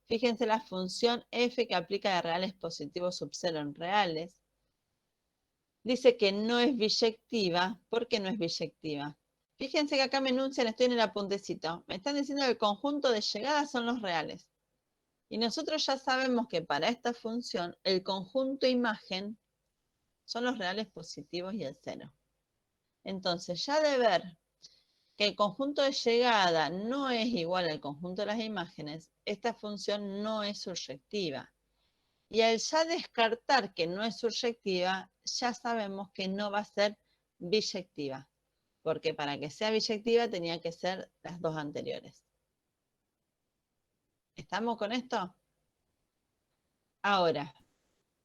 Fíjense la función f que aplica de reales positivos sub 0 en reales. Dice que no es biyectiva. ¿Por qué no es biyectiva? Fíjense que acá me enuncian, estoy en el apuntecito. Me están diciendo que el conjunto de llegadas son los reales. Y nosotros ya sabemos que para esta función el conjunto imagen son los reales positivos y el 0. Entonces, ya de ver que el conjunto de llegada no es igual al conjunto de las imágenes, esta función no es surjectiva. Y al ya descartar que no es surjectiva, ya sabemos que no va a ser biyectiva, porque para que sea biyectiva tenía que ser las dos anteriores. ¿Estamos con esto? Ahora,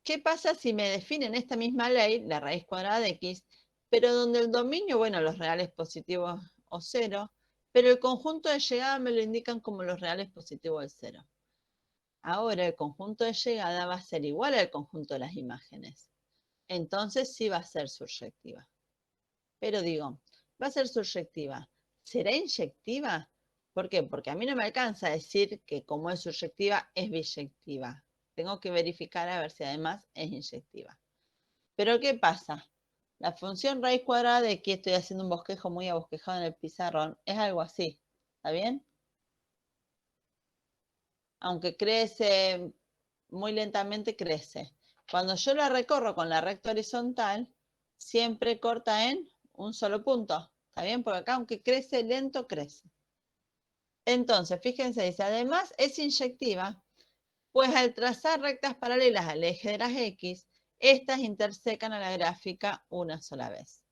¿qué pasa si me definen esta misma ley, la raíz cuadrada de x, pero donde el dominio, bueno, los reales positivos o 0, pero el conjunto de llegada me lo indican como los reales positivos del 0? Ahora el conjunto de llegada va a ser igual al conjunto de las imágenes. Entonces sí va a ser surjectiva. Pero digo, va a ser surjectiva. ¿Será inyectiva? ¿Por qué? Porque a mí no me alcanza a decir que como es surjectiva, es biyectiva. Tengo que verificar a ver si además es inyectiva. Pero ¿qué pasa? La función raíz cuadrada de aquí, estoy haciendo un bosquejo muy abosquejado en el pizarrón, es algo así. ¿Está bien? Aunque crece, muy lentamente crece. Cuando yo la recorro con la recta horizontal, siempre corta en un solo punto. ¿Está bien? Porque acá, aunque crece lento, crece. Entonces, fíjense, dice, además es inyectiva, pues al trazar rectas paralelas al eje de las X, estas intersecan a la gráfica una sola vez.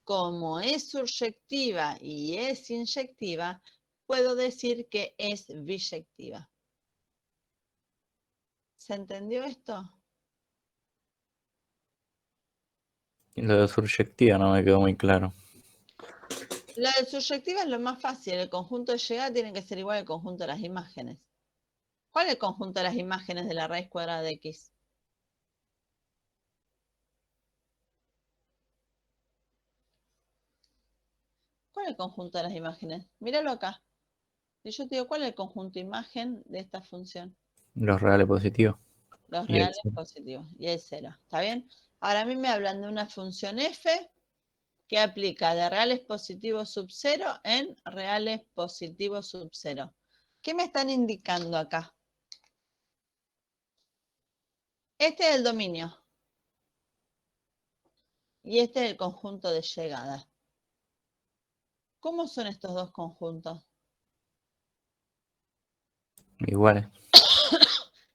Como es surjectiva y es inyectiva, puedo decir que es biyectiva. ¿Se entendió esto? Lo de surjectiva no me quedó muy claro. La de surjectiva es lo más fácil. El conjunto de llegada tiene que ser igual al conjunto de las imágenes. ¿Cuál es el conjunto de las imágenes de la raíz cuadrada de x? ¿Cuál es el conjunto de las imágenes? Míralo acá. Y yo te digo, ¿cuál es el conjunto imagen de esta función? Los reales positivos. Los Y el reales cero. positivos. Y el 0. ¿Está bien? Ahora a mí me hablan de una función f que aplica de reales positivos sub 0 en reales positivos sub 0. ¿Qué me están indicando acá? Este es el dominio. Y este es el conjunto de llegada. ¿Cómo son estos dos conjuntos? Iguales.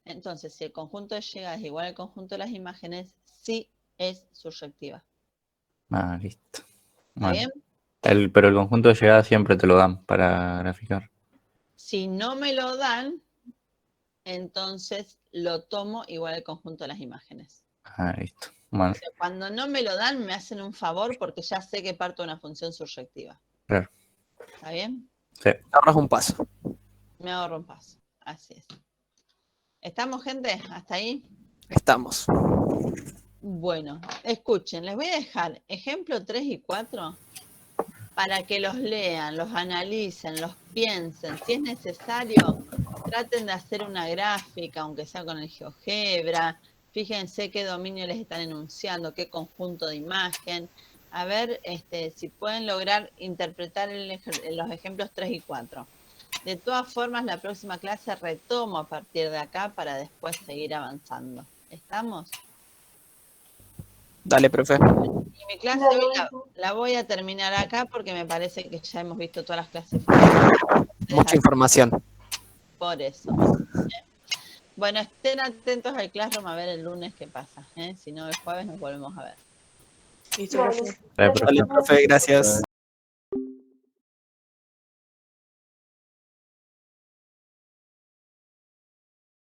Entonces, si el conjunto de llegadas es igual al conjunto de las imágenes, sí es surjectiva. Ah, listo. ¿Está Bueno. bien? Pero el conjunto de llegada siempre te lo dan para graficar. Si no me lo dan, entonces lo tomo igual al conjunto de las imágenes. Ah, listo. Bueno, O sea, cuando no me lo dan, me hacen un favor porque ya sé que parto de una función surjectiva. claro. ¿Está bien? Sí. Ahorras un paso. Me ahorro un paso. Así es. ¿Estamos, gente? ¿Hasta ahí? Estamos. Bueno, escuchen, les voy a dejar ejemplo 3 y 4 para que los lean, los analicen, los piensen. Si es necesario, traten de hacer una gráfica, aunque sea con el GeoGebra. Fíjense qué dominio les están enunciando, qué conjunto de imagen. A ver si pueden lograr interpretar los ejemplos 3 y 4. De todas formas, la próxima clase retomo a partir de acá para después seguir avanzando. ¿Estamos? Dale, profe. Y mi clase hoy la voy a terminar acá porque me parece que ya hemos visto todas las clases. Mucha información. Por eso. Bueno, estén atentos al Classroom a ver el lunes qué pasa. Si no, el jueves nos volvemos a ver. Listo, profe. Dale, profe, gracias.